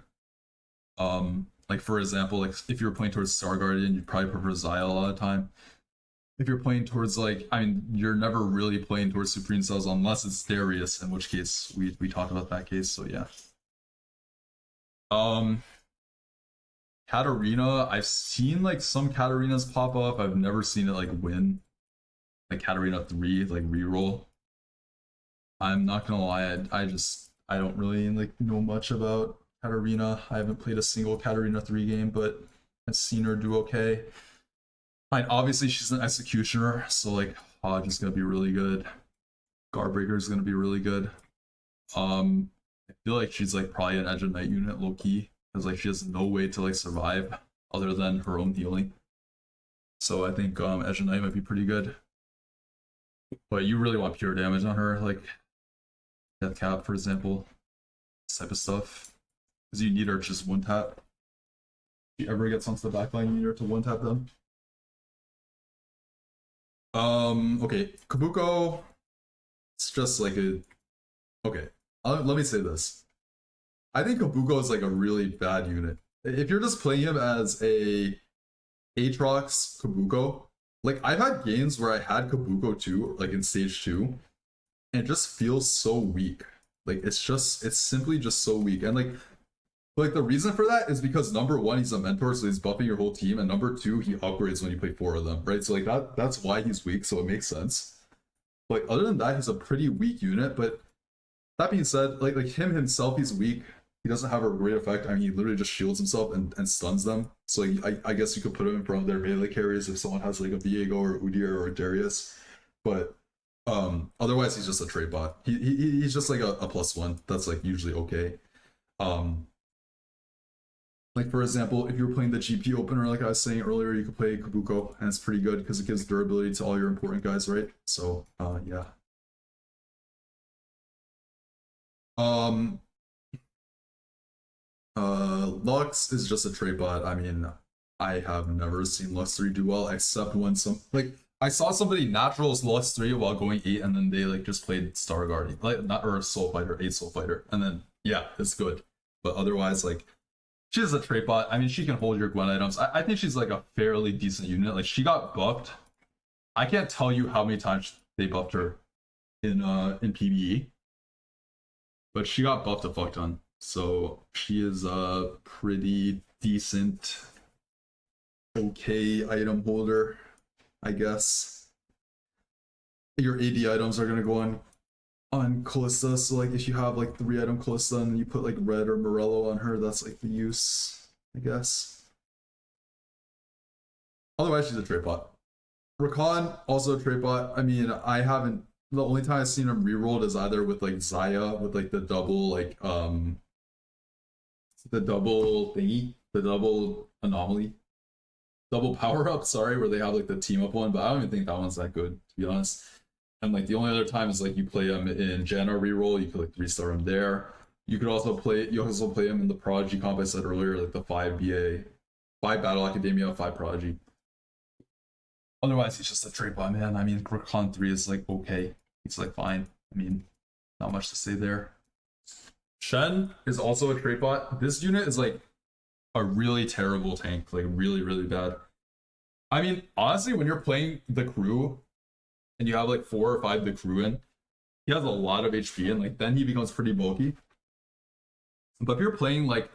Like for example, like if you're playing towards Star Guardian, you'd probably prefer Zaya a lot of time. If you're playing towards like, I mean, you're never really playing towards Supreme Cells unless it's Darius, in which case we talked about that case. So yeah. Um, Katarina, I've seen like some Katarinas pop up. I've never seen it like win. Like Katarina 3, like reroll. I'm not gonna lie, I don't really like know much about Katarina. I haven't played a single Katarina 3 game, but I've seen her do okay. And obviously she's an executioner, so like Hodge is gonna be really good. Guardbreaker is gonna be really good. I feel like she's like probably an Edge of Night unit low key because like she has no way to like survive other than her own healing. So I think Edge of Night might be pretty good. But you really want pure damage on her, like Death Cap, for example, this type of stuff. Because you need her just one tap. If you ever get onto the backline, you need her to one tap them. Okay, Kabuko, it's just like a. Okay, let me say this. I think Kabuko is like a really bad unit. If you're just playing him as a Aatrox Kabuko, like I've had games where I had Kabuko too, like in stage 2, and it just feels so weak. Like it's simply just so weak. And like the reason for that is because number one, he's a mentor, so he's buffing your whole team, and number two, he upgrades when you play 4 of them, right? So like that's why he's weak, so it makes sense. Like other than that, he's a pretty weak unit, but that being said, like him himself, he's weak. He doesn't have a great effect. I mean, he literally just shields himself and stuns them. So like, I guess you could put him in front of their melee carries if someone has like a Viego or Udyr or a Darius. But otherwise he's just a trade bot. He's just like a +1 that's like usually okay. Like for example, if you're playing the GP opener, like I was saying earlier, you could play Kabuko, and it's pretty good because it gives durability to all your important guys, right? So yeah. Um Lux is just a trade bot. I mean, I have never seen Lux 3 do well except when some like I saw somebody naturals Lux 3 while going 8 and then they like just played Star Guardian, like not or Soul Fighter, 8 Soul Fighter, and then yeah, it's good. But otherwise, like she's a trade bot. I mean, she can hold your Gwen items. I think she's like a fairly decent unit. Like she got buffed. I can't tell you how many times they buffed her in PvE, but she got buffed a fuck ton. So she is a pretty decent, okay item holder, I guess. Your AD items are gonna go on on Callista. So like if you have like 3-item Callista and you put like red or Morello on her, that's like the use, I guess. Otherwise, she's a trade bot. Rakan, also a trade bot. I mean, I haven't. The only time I've seen him rerolled is either with like Zaya with like the double the double thingy, the double anomaly, double power up. Sorry, where they have like the team up one, but I don't even think that one's that good to be honest. And like the only other time is like you play him in Janna reroll, you could like 3-star him there. You could also play him in the Prodigy comp I said earlier, like the 5 Battle Academia, 5 Prodigy. Otherwise, he's just a trade bot, man. I mean, Rakan 3 is like okay. He's like fine. I mean, not much to say there. Shen is also a trade bot. This unit is like a really terrible tank, like really, really bad. I mean, honestly, when you're playing the crew and you have like 4 or 5 the crew in, he has a lot of HP and like then he becomes pretty bulky. But if you're playing like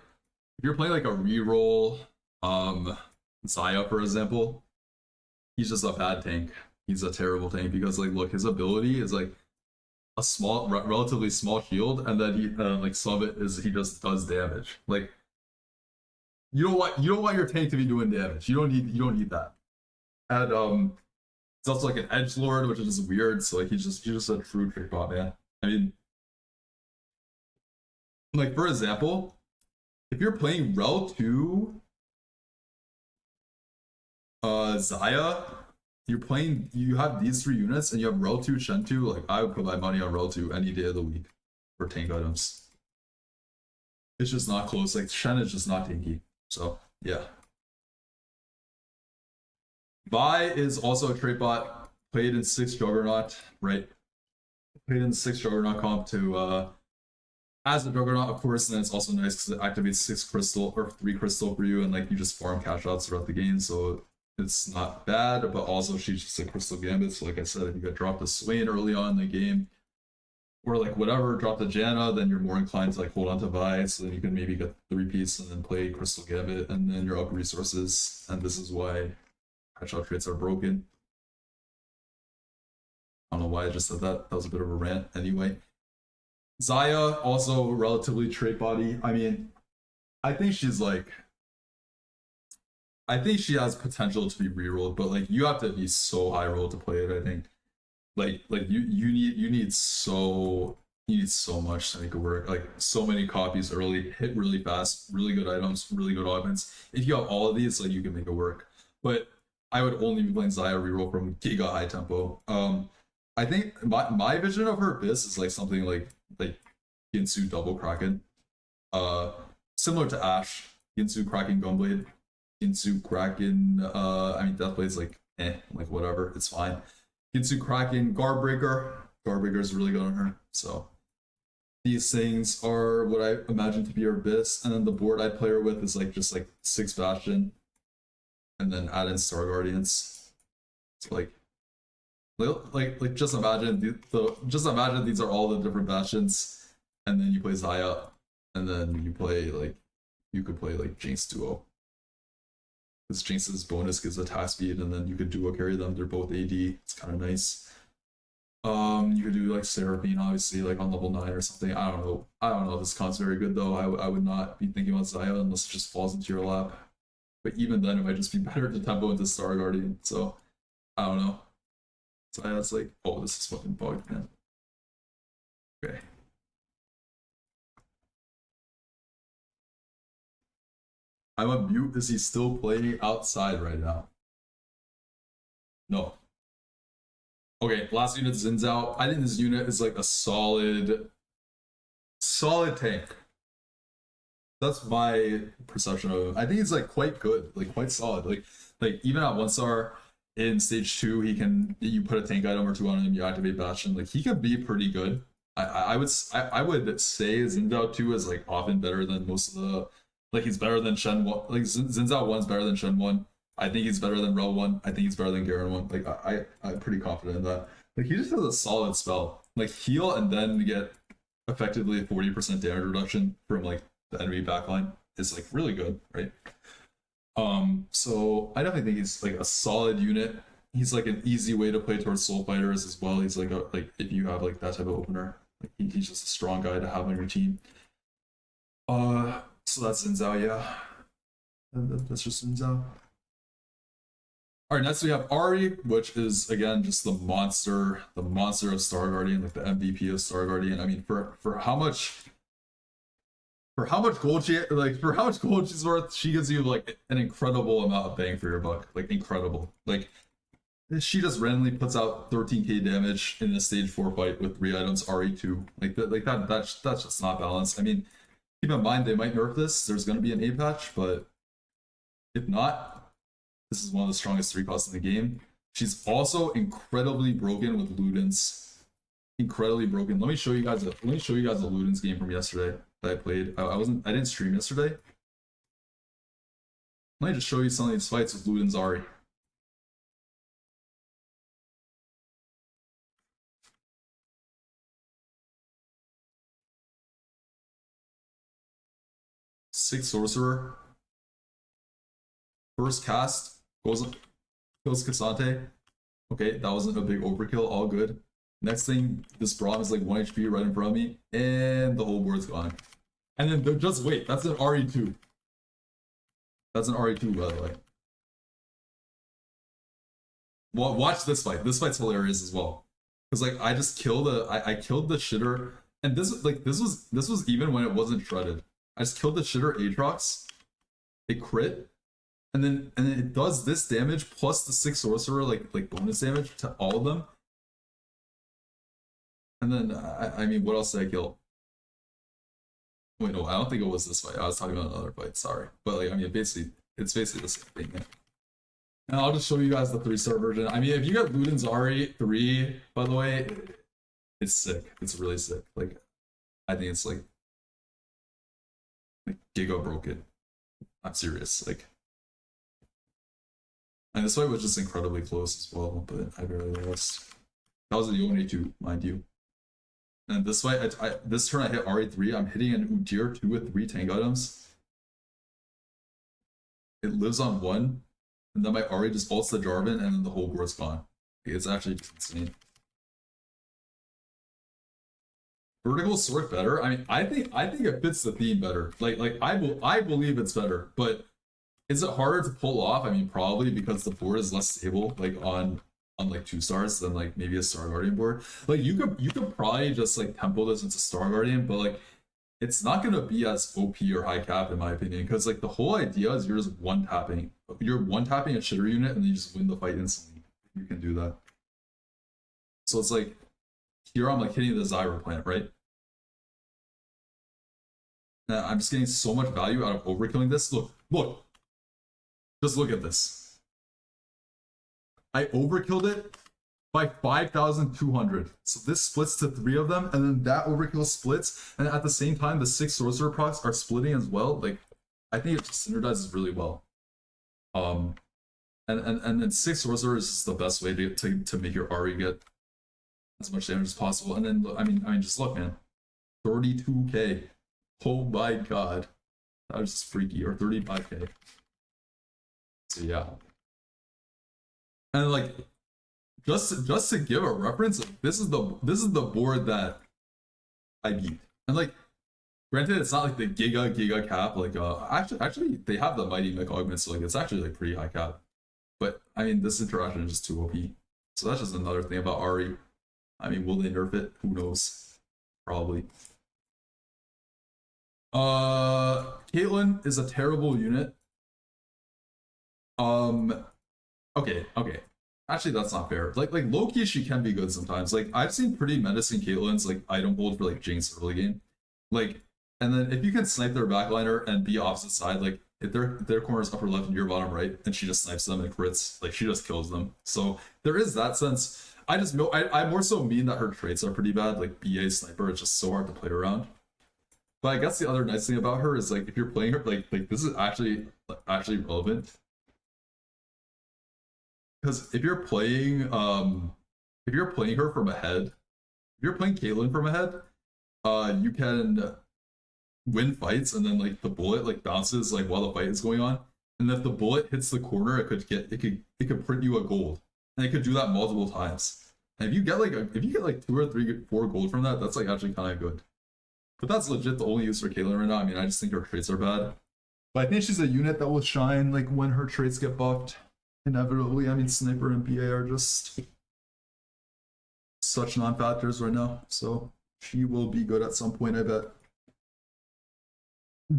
a reroll, Zaya, for example, he's just a bad tank. He's a terrible tank because like look, his ability is like a small, relatively small shield, and then he like some of it is he just does damage. Like you don't want your tank to be doing damage. You don't need that. And it's also like an edge lord, which is just weird. So like he's just a true trick bot, man. I mean, like for example, if you're playing Rel 2 Zaya, you have these 3 units and you have Rel 2, Shen 2, like I would put my money on Rel 2 any day of the week for tank items. It's just not close. Like Shen is just not tanky. So yeah. Vi is also a trait bot, played in 6 Juggernaut, right? Played in 6 Juggernaut comp to as a Juggernaut, of course, and then it's also nice because it activates 6 crystal or 3 crystal for you, and like you just farm cash outs throughout the game, so it's not bad, but also she's just a crystal gambit. So like I said, if you got dropped a Swain early on in the game, or like whatever, drop the Janna, then you're more inclined to like hold on to Vi, so then you can maybe get 3-piece and then play crystal gambit, and then you're up resources, and this is why catch-out traits are broken. I don't know why I just said that. That was a bit of a rant anyway. Zaya, also relatively trait body. I mean, I think she has potential to be rerolled, but like you have to be so high roll to play it. I think, like you need so much to make it work. Like so many copies early, hit really fast, really good items, really good augments. If you have all of these, like you can make it work. But I would only be playing Zaya reroll from Giga high tempo. I think my vision of her abyss is like something like Ginsu double Kraken. Similar to Ashe, Ginsu Kraken Gunblade. Ginsu Kraken, I mean Deathblade's like like whatever, it's fine. Ginsu Kraken Guardbreaker. Guardbreaker is really good on her. So these things are what I imagine to be her abyss, and then the board I play her with is like just like 6 Bastion, and then add in Star Guardians. It's like just imagine these are all the different Bastions, and then you play Zaya, and then you could play like Jinx Duo. Because Jinx's bonus gives attack speed, and then you could duo carry them. They're both AD. It's kind of nice. You could do like Seraphine, obviously, like on level 9 or something. I don't know. This comp's very good though. I would not be thinking about Zaya unless it just falls into your lap. But even then, it might just be better to tempo into Star Guardian. So I don't know. Zaya's like, oh, this is fucking bugged, man. Okay. I'm on mute. Is he still playing outside right now? No. Okay, last unit Zin's out. I think this unit is like a solid tank. That's my perception of him. I think he's like quite good, like quite solid. Like even at 1-star in stage 2, you put a tank item or 2 on him, you activate Bastion. Like he can be pretty good. I would say Xin Zhao 2 is like often better than most of the. Like he's better than Shen 1. Like Xin Zhao 1's better than Shen 1. I think he's better than Rel 1. I think he's better than Garen 1. Like I'm pretty confident in that. Like he just has a solid spell. Like heal and then get effectively a 40% damage reduction from like the enemy backline is like really good, right? So I definitely think he's like a solid unit. He's like an easy way to play towards soul fighters as well. He's like if you have like that type of opener. He's just a strong guy to have on your team. So that's Xin Zhao, yeah. That's just Xin Zhao. All right, next we have Ari, which is again just the monster of Star Guardian, like the MVP of Star Guardian. I mean, for how much gold she's worth, she gives you like an incredible amount of bang for your buck, like incredible. Like she just randomly puts out 13k damage in a stage 4 fight with 3 items RE2. That's just not balanced. I mean, keep in mind they might nerf this. There's going to be an A patch, but if not, this is one of the strongest 3 costs in the game. She's also incredibly broken with Ludens. Incredibly broken. Let me show you guys a Ludens game from yesterday that I played. I didn't stream yesterday. Let me just show you some of these fights with Ludens Ari. Six sorcerer. First cast kills Cassante. Okay, that wasn't a big overkill. All good. Next thing, this Braum is like 1 HP right in front of me, and the whole board's gone. And then just wait, that's an RE2. That's an RE2, by the way. Well, watch this fight. This fight's hilarious as well. Because like I just killed I killed the shitter, and this was even when it wasn't shredded. I just killed the shitter Aatrox. It crit. And then it does this damage plus the 6 sorcerer like bonus damage to all of them. And then I mean, what else did I kill? Wait, no, I don't think it was this fight. I was talking about another fight. Sorry, but like I mean, it's basically the same thing. And I'll just show you guys the 3-star version. I mean, if you got Ludens Ari 3, by the way, it's sick. It's really sick. Like, I think it's like Giga broke it. I'm serious. Like, and this fight was just incredibly close as well, but I barely lost. That was the Yone2, mind you. And this fight, this turn I hit RE3. I'm hitting an Udyr 2 with 3 tank items. It lives on 1, and then my Ari just ults the Jarvan, and then the whole board's gone. It's actually just insane. Vertical Sword better? I mean, I think it fits the theme better. Like I believe it's better, but is it harder to pull off? I mean, probably because the board is less stable, like on like 2 stars than like maybe a Star Guardian board. Like you could probably just like tempo this into Star Guardian, but like it's not gonna be as OP or high cap in my opinion, because like the whole idea is you're just one-tapping. You're one-tapping a shitter unit and then you just win the fight instantly. You can do that. So it's like here I'm like hitting the Zyra plant, right? Now I'm just getting so much value out of overkilling this. Look. Just look at this. I overkilled it by 5,200. So this splits to 3 of them, and then that overkill splits, and at the same time, the 6 sorcerer procs are splitting as well. Like, I think it just synergizes really well. And then 6 sorcerer is just the best way to make your Ari get as much damage as possible. And then I mean, just look, man, 32k. Oh my god, that was just freaky. Or 35k. So yeah, and like just to give a reference, this is the board that I beat, and like granted it's not like the giga cap, like actually they have the mighty mech augment, so like it's actually like pretty high cap, but I mean this interaction is just too OP. So that's just another thing about Ari. I mean, will they nerf it? Who knows? Probably. Caitlyn is a terrible unit. Okay. Actually, that's not fair. Like low-key, she can be good sometimes. Like, I've seen pretty menacing Caitlyn's like item hold for like Jinx early game. Like, and then if you can snipe their backliner and be opposite side, like if their corner's upper left and your bottom right, and she just snipes them and crits, like she just kills them. So there is that sense. I more so mean that her traits are pretty bad. Like BA sniper, it's just so hard to play around. But I guess the other nice thing about her is like if you're playing her, like this is actually relevant. Because if you're playing her from ahead, if you're playing Caitlyn from ahead, you can win fights, and then like the bullet like bounces like while the fight is going on, and if the bullet hits the corner, it could print you a gold, and it could do that multiple times. And if you get like 2 or 3, 4 gold from that, that's like actually kind of good. But that's legit the only use for Caitlyn right now. I mean, I just think her traits are bad. But I think she's a unit that will shine like when her traits get buffed. Inevitably, I mean, Sniper and BA are just such non-factors right now. So she will be good at some point, I bet.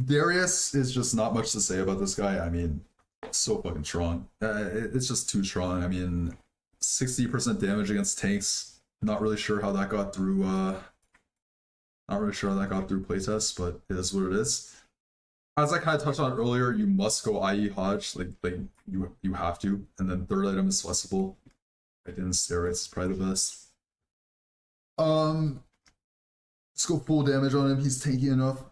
Darius is just not much to say about this guy. I mean, so fucking strong. It's just too strong. I mean, 60% damage against tanks. Not really sure how that got through. Not really sure how that got through playtests, but it is what it is. As I kind of touched on earlier, you must go IE Hodge. Like you have to. And then third item is flexible. I didn't steroids is probably the best. Let's go full damage on him. He's tanky enough.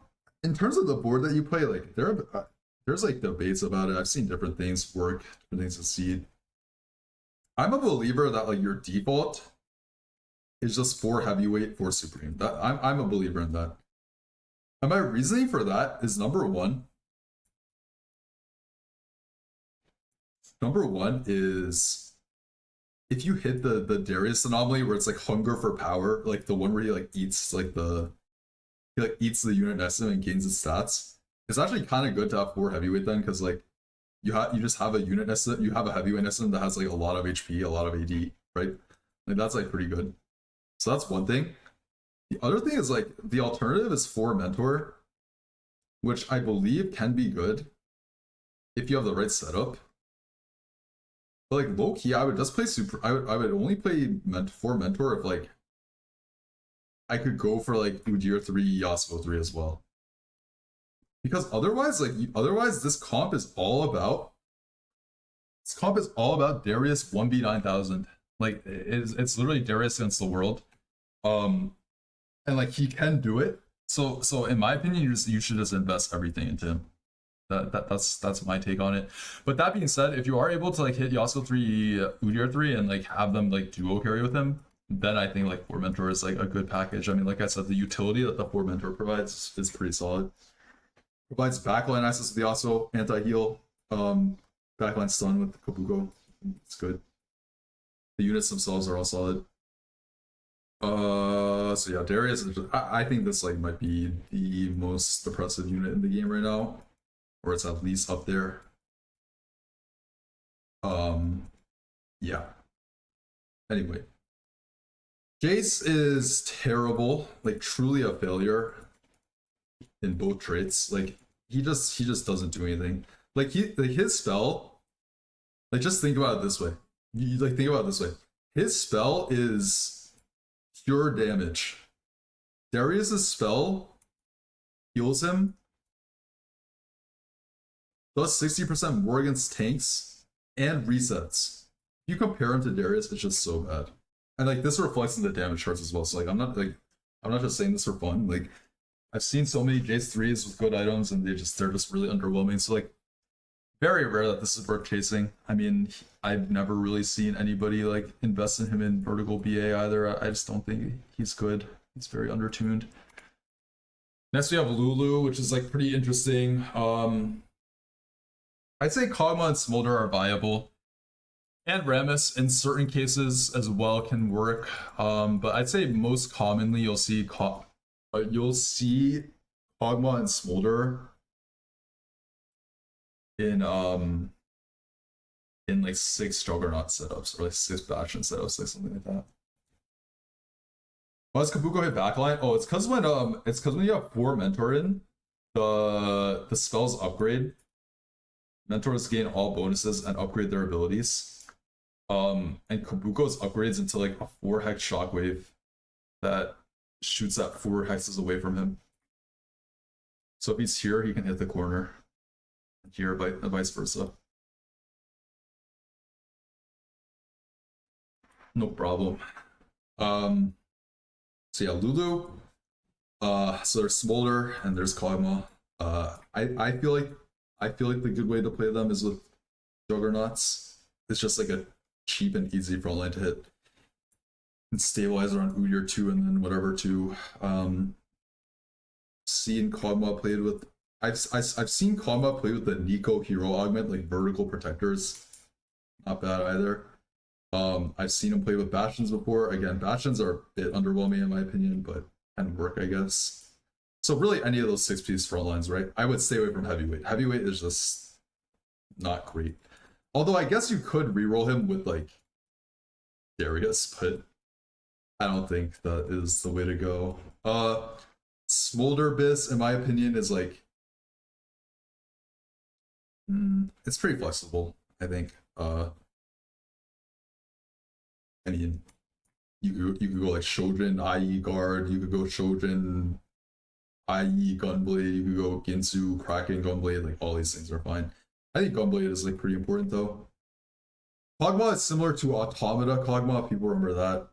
In terms of the board that you play, like there's like debates about it. I've seen different things work, different things succeed. I'm a believer that like your default is just 4 heavyweight, 4 supreme. That I'm a believer in that. And my reasoning for that is number one is if you hit the Darius anomaly where it's like hunger for power, like the one where he like eats like eats the unit next to him and gains its stats. It's actually kind of good to have 4 heavyweight then, because like you just have a unit next to you have a heavyweight next to him that has like a lot of HP, a lot of AD, right? Like that's like pretty good. So that's one thing. The other thing is like the alternative is 4 mentor, which I believe can be good if you have the right setup. But like low key, I would just play super. I would only play 4 mentor if like I could go for like Udyr 3, Yasuo 3 as well. Because otherwise, this comp is all about Darius 1v9000. Like it's literally Darius against the world. And like he can do it. So in my opinion, you should just invest everything into him. That's my take on it. But that being said, if you are able to like hit Yasuo 3, Udyr 3, and like have them like duo carry with him, then I think like 4 mentor is like a good package. I mean, like I said, the utility that the 4 mentor provides is pretty solid. Provides backline access to the Yasuo, anti-heal, backline stun with Kabuko. It's good. The units themselves are all solid. So yeah, Darius is I think this like might be the most oppressive unit in the game right now, or it's at least up there. Yeah. Anyway, Jace is terrible, like truly a failure in both traits. Like he just doesn't do anything. Like his spell. Like just think about it this way. Think about it this way. His spell is pure damage. Darius's spell heals him, does 60% more against tanks, and resets. If you compare him to Darius, it's just so bad. And like this reflects in the damage charts as well. So like I'm not just saying this for fun. Like I've seen so many Jace 3s with good items and they're just really underwhelming. So like very rare that this is worth chasing. I mean, I've never really seen anybody like invest in him in vertical BA either. I just don't think he's good. He's very undertuned. Next we have Lulu, which is like pretty interesting. I'd say Kog'Maw and Smolder are viable. And Rammus in certain cases as well can work. But I'd say most commonly you'll see Kog'Maw and Smolder in like 6 juggernaut setups or like 6 Bastion setups, like something like that. Why does Kabuko hit backline? Oh, it's because when you have 4 mentor in, the spells upgrade. Mentors gain all bonuses and upgrade their abilities. And Kabuko's upgrades into like a 4 hex shockwave that shoots that 4 hexes away from him. So if he's here, he can hit the corner. Here, vice versa. No problem. So yeah, Lulu. So there's Smolder and there's Kog'Maw. I feel like the good way to play them is with Juggernauts. It's just like a cheap and easy frontline to hit. And stabilize around Udyr 2 and then whatever 2. Seen Kog'Maw played with. I've seen Kog'Maw play with the Nico hero augment, like vertical protectors. Not bad either. I've seen him play with Bastions before. Again, Bastions are a bit underwhelming in my opinion, but can work, I guess. So really, any of those 6-piece front lines, right? I would stay away from heavyweight. Heavyweight is just not great. Although I guess you could reroll him with like Darius, but I don't think that is the way to go. Smolder Abyss, in my opinion, is like it's pretty flexible, I think. I mean, you could go like Shojin, IE Guard, you could go Shojin, IE Gunblade, you could go Ginsu, Kraken, Gunblade, like all these things are fine. I think Gunblade is like pretty important though. Kog'Maw is similar to Automata Kog'Maw, if people remember that.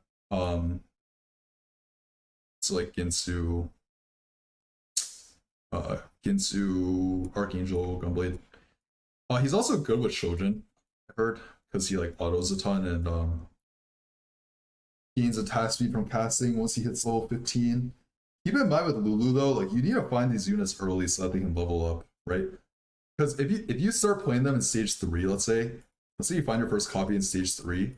So like Ginsu, Archangel, Gunblade. He's also good with Shojin, I heard, because he like autos a ton and gains attack speed from casting once he hits level 15. Keep in mind with Lulu though, like you need to find these units early so that they can level up, right? Because if you start playing them in stage 3, let's say you find your first copy in stage 3,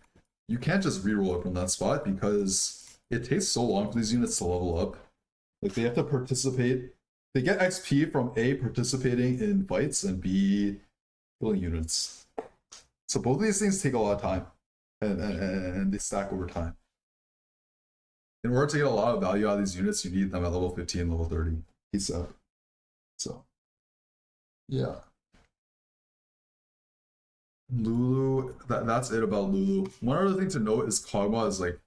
you can't just reroll it from that spot because it takes so long for these units to level up. Like they have to participate. They get XP from A, participating in fights, and B, killing units. So both of these things take a lot of time, and they stack over time. In order to get a lot of value out of these units, you need them at level 15, level 30. Peace out. So, yeah. Lulu, that's it about Lulu. One other thing to note is Kog'Maw is like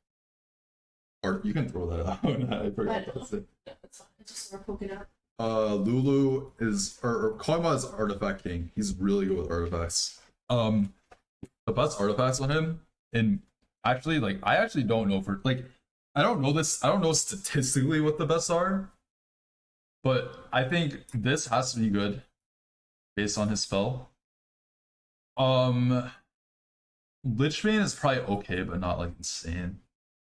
art. You can throw that out. I forgot that's it. Yeah, that's fine. It's just we're poking out. Lulu is or Kog'Maw is artifact king. He's really good with artifacts. The best artifacts on him, and actually, like I actually don't know for like I don't know this. I don't know statistically what the best are, but I think this has to be good based on his spell. Lichbane is probably okay, but not like insane.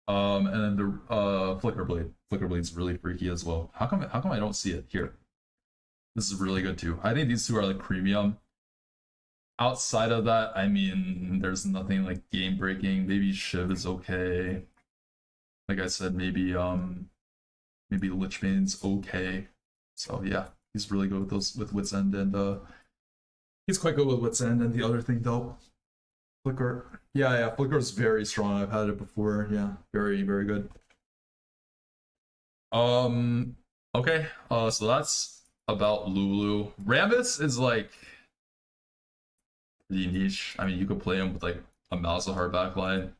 And then the Flicker Blade. Flicker Blade's really freaky as well. How come I don't see it here? This is really good too. I think these two are like premium. Outside of that, I mean, there's nothing like game breaking. Maybe Shiv is okay. Like I said, maybe Lichbane's okay. So yeah, he's really good with those with Wits End, and he's quite good with Wits End. And the other thing though, Flicker. Yeah, Flicker's very strong. I've had it before. Yeah, very, very good. Okay. So that's about Lulu. Rammus is like pretty niche. I mean, you could play him with like a Malzahar backline.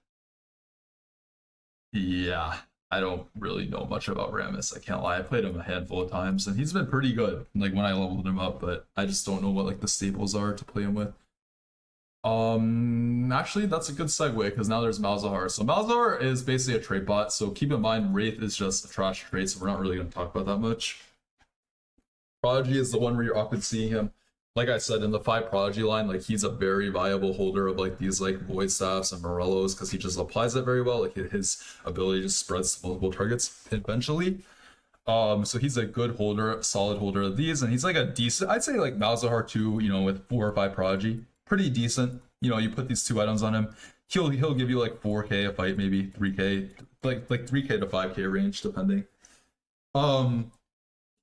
Yeah, I don't really know much about Rammus. I can't lie. I played him a handful of times, and he's been pretty good. Like when I leveled him up, but I just don't know what like the staples are to play him with. Actually, that's a good segue because now there's Malzahar. So Malzahar is basically a trait bot. So keep in mind, Wraith is just a trash trait, so we're not really going to talk about that much. Prodigy is the one where you're often seeing him. Like I said, in the 5 Prodigy line, like he's a very viable holder of like these like Void Staffs and Morellos because he just applies it very well. Like his ability just spreads to multiple targets eventually. So he's a good holder, solid holder of these, and he's like a decent. I'd say like Malzahar 2, you know, with 4 or 5 Prodigy, pretty decent. You know, you put these 2 items on him, he'll give you like 4k a fight, maybe 3k, like 3k to 5k range depending.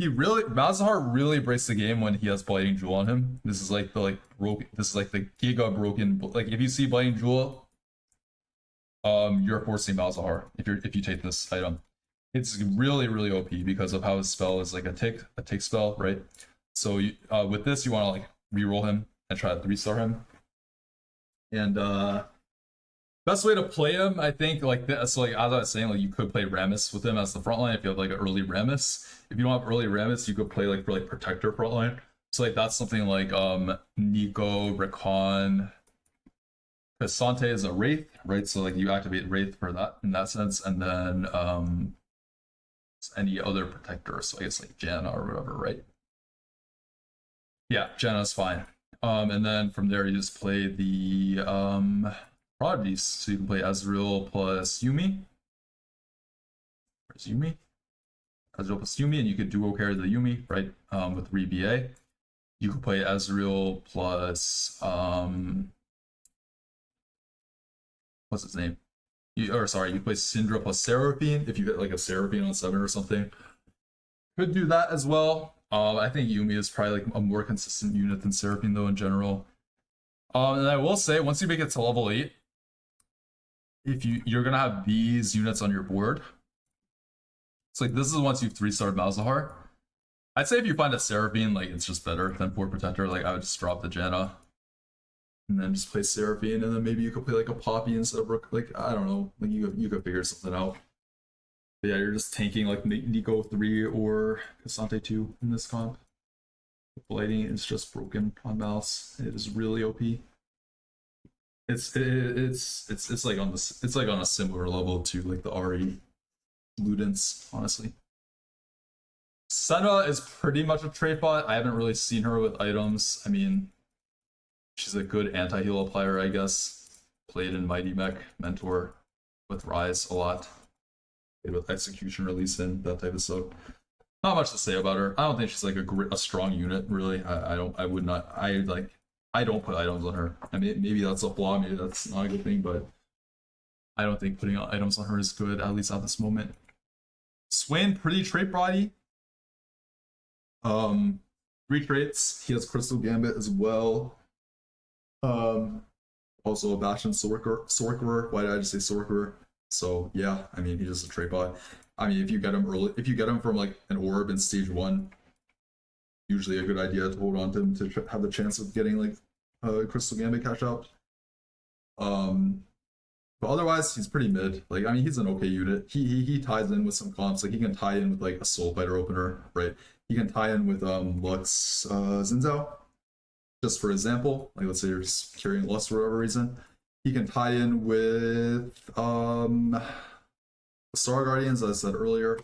Malzahar really breaks the game when he has Blighting Jewel on him. This is like the Giga broken. Like if you see Blighting Jewel, you're forcing Malzahar if you take this item. It's really, really OP because of how his spell is like a tick spell, right? So you, with this, you want to like reroll him and try to 3-star him. And best way to play him, I think, like this, so like as I was saying, like you could play Rammus with him as the front line if you have like an early Rammus. If you don't have early Rammus, you could play like for like Protector front line. So like that's something like Nico, Recon. Because Sante is a Wraith, right? So like you activate Wraith for that in that sense, and then any other protector, so I guess like Janna or whatever, right? Yeah, Janna's fine. And then from there you just play the prodigies. So you can play Ezreal plus Yuumi. Where's Yuumi? Ezreal plus Yuumi, and you could duo carry the Yuumi, right? With 3BA. You could play Ezreal plus what's his name? You play Syndra plus Seraphine if you get like a Seraphine on 7 or something. Could do that as well. I think Yumi is probably like a more consistent unit than Seraphine though in general. And I will say once you make it to level 8, if you're gonna have these units on your board. It's like this is once you've 3-starred Malzahar. I'd say if you find a Seraphine, like it's just better than 4 Protector. Like I would just drop the Janna. And then just play Seraphine, and then maybe you could play like a Poppy instead of Rook. Like I don't know, like you could figure something out. But yeah, you're just tanking like Nico 3 or Cassante 2 in this comp. Blighting is just broken on mouse. It is really OP. It's like on a similar level to like the Ari Ludens, honestly. Senna is pretty much a trait bot. I haven't really seen her with items. I mean, she's a good anti-heal applier, I guess. Played in Mighty Mech, Mentor with Rise a lot. Played with Execution Release in, that type of stuff. Not much to say about her. I don't think she's like a strong unit, really. I don't put items on her. I mean, maybe that's a flaw, maybe that's not a good thing, but I don't think putting items on her is good, at least at this moment. Swain, pretty trait body. 3 traits. He has Crystal Gambit as well. Also a Bastion Sorcerer. Why did I just say Sorcerer? So yeah, I mean he's just a trait bot. I mean if you get him from like an orb in stage 1, usually a good idea to hold on to him to have the chance of getting like Crystal Gambit cash out. But otherwise he's pretty mid. Like I mean he's an okay unit. He ties in with some comps. Like he can tie in with like a Soul Fighter opener, right? He can tie in with Lux Zinzao. Just for example, like let's say you're just carrying Lust for whatever reason, he can tie in with Star Guardians, as I said earlier.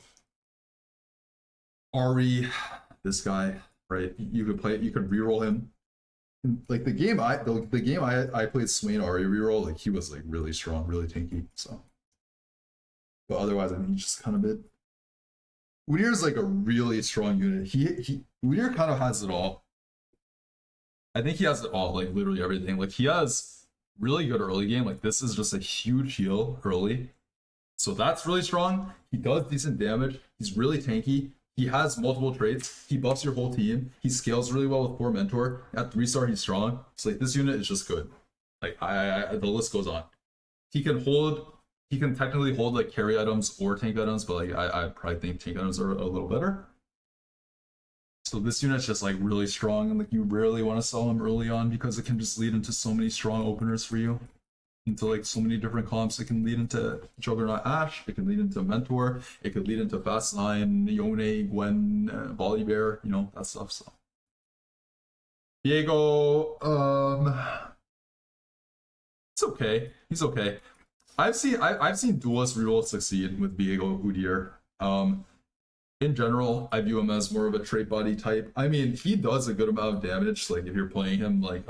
Ari, this guy, right? You could reroll him. Like the game I played Swain Ari reroll, like he was like really strong, really tanky. So, but otherwise, I mean, he's just kind of mid. Udyr's like a really strong unit. Udyr kind of has it all. I think he has it all, like literally everything. Like he has really good early game. Like this is just a huge heal early. So that's really strong. He does decent damage. He's really tanky. He has multiple traits. He buffs your whole team. He scales really well with 4 Mentor. At 3-star, he's strong. So like this unit is just good. Like the list goes on. He can technically hold like carry items or tank items, but like I probably think tank items are a little better. So this unit's just like really strong, and like you rarely want to sell him early on because it can just lead into so many strong openers for you, into like so many different comps. It can lead into Juggernaut Ash, it can lead into Mentor, it could lead into Fast 9, Yone, Gwen, Volibear, you know, that stuff. So Diego, it's okay. He's okay. I've seen duelist reroll succeed with Diego Udyr. In general, I view him as more of a trait body type. I mean, he does a good amount of damage. Like if you're playing him, like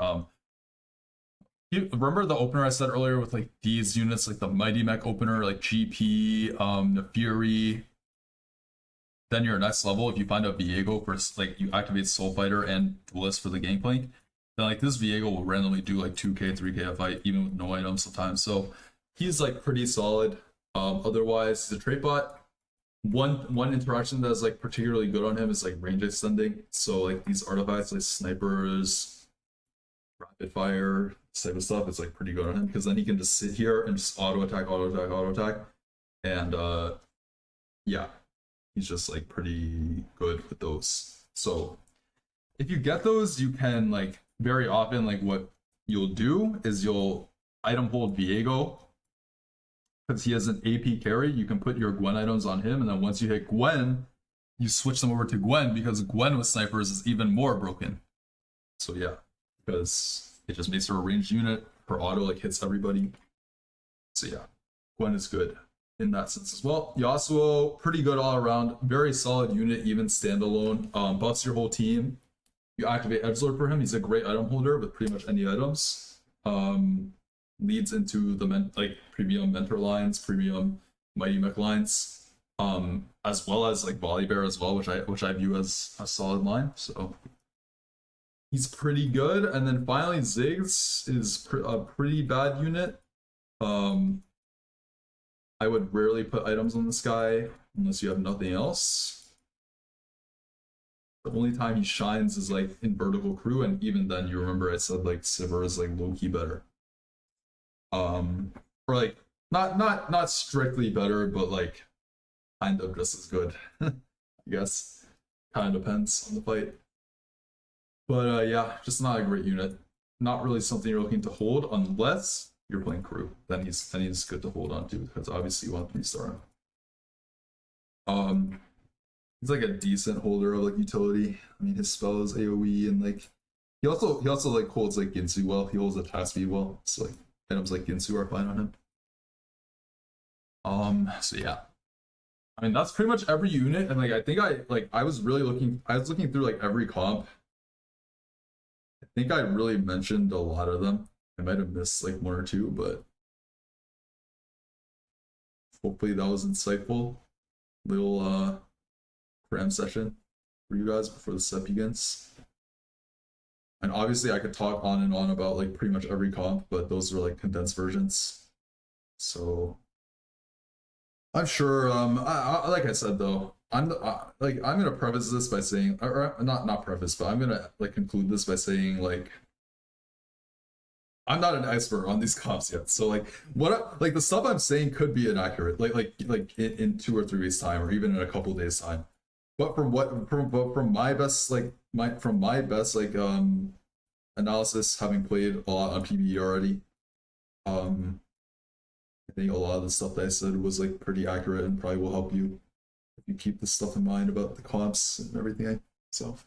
you remember the opener I said earlier with like these units, like the Mighty Mech opener, like GP, Nefiri. Then your next level, if you find a Viego for like you activate Soul Fighter and Duelist for the Gangplank, then like this Viego will randomly do like 2k, 3k a fight, even with no items sometimes. So he's like pretty solid. Otherwise, he's a trait bot. One interaction that's like particularly good on him is like range extending. So like these artifacts like snipers, rapid fire, this type of stuff, it's like pretty good on him because then he can just sit here and just auto attack, and yeah, he's just like pretty good with those. So if you get those, you can like very often like what you'll do is you'll item hold Viego. Because he has an AP carry, you can put your Gwen items on him, and then once you hit Gwen, you switch them over to Gwen because Gwen with snipers is even more broken. So yeah, because it just makes her a ranged unit. Her auto like hits everybody. So yeah, Gwen is good in that sense as well. Yasuo, pretty good all around, very solid unit, even standalone. Buffs your whole team. You activate Edgelord for him. He's a great item holder with pretty much any items. Leads into the premium Mentor lines, premium Mighty Mech lines, as well as like Volibear as well, which I view as a solid line. So he's pretty good. And then finally Ziggs is a pretty bad unit. Um, I would rarely put items on this guy unless you have nothing else. The only time he shines is like in vertical crew, and even then, you remember I said like Sivir is like low key better. Or like not strictly better, but like kind of just as good. I guess kind of depends on the fight. But yeah, just not a great unit. Not really something you're looking to hold unless you're playing crew. Then he's good to hold on to because obviously you want 3-star him. He's like a decent holder of like utility. I mean, his spell is AOE and like he also like holds like Ginsu well. He holds attack speed well. So like items like Ginsu are fine on him. So yeah. I mean that's pretty much every unit, and like I think I was looking through like every comp. I think I really mentioned a lot of them. I might have missed like one or two, but hopefully that was insightful. Little cram session for you guys before the set begins. And obviously I could talk on and on about like pretty much every comp, but those are like condensed versions. So I'm sure like I said though, I'm gonna preface this by saying, or not preface, but I'm gonna like conclude this by saying like I'm not an expert on these comps yet, so like like the stuff I'm saying could be inaccurate, like in 2 or 3 weeks time, or even in a couple days time. But from my best analysis, having played a lot on PBE already, I think a lot of the stuff that I said was like pretty accurate and probably will help you if you keep this stuff in mind about the comps and everything. So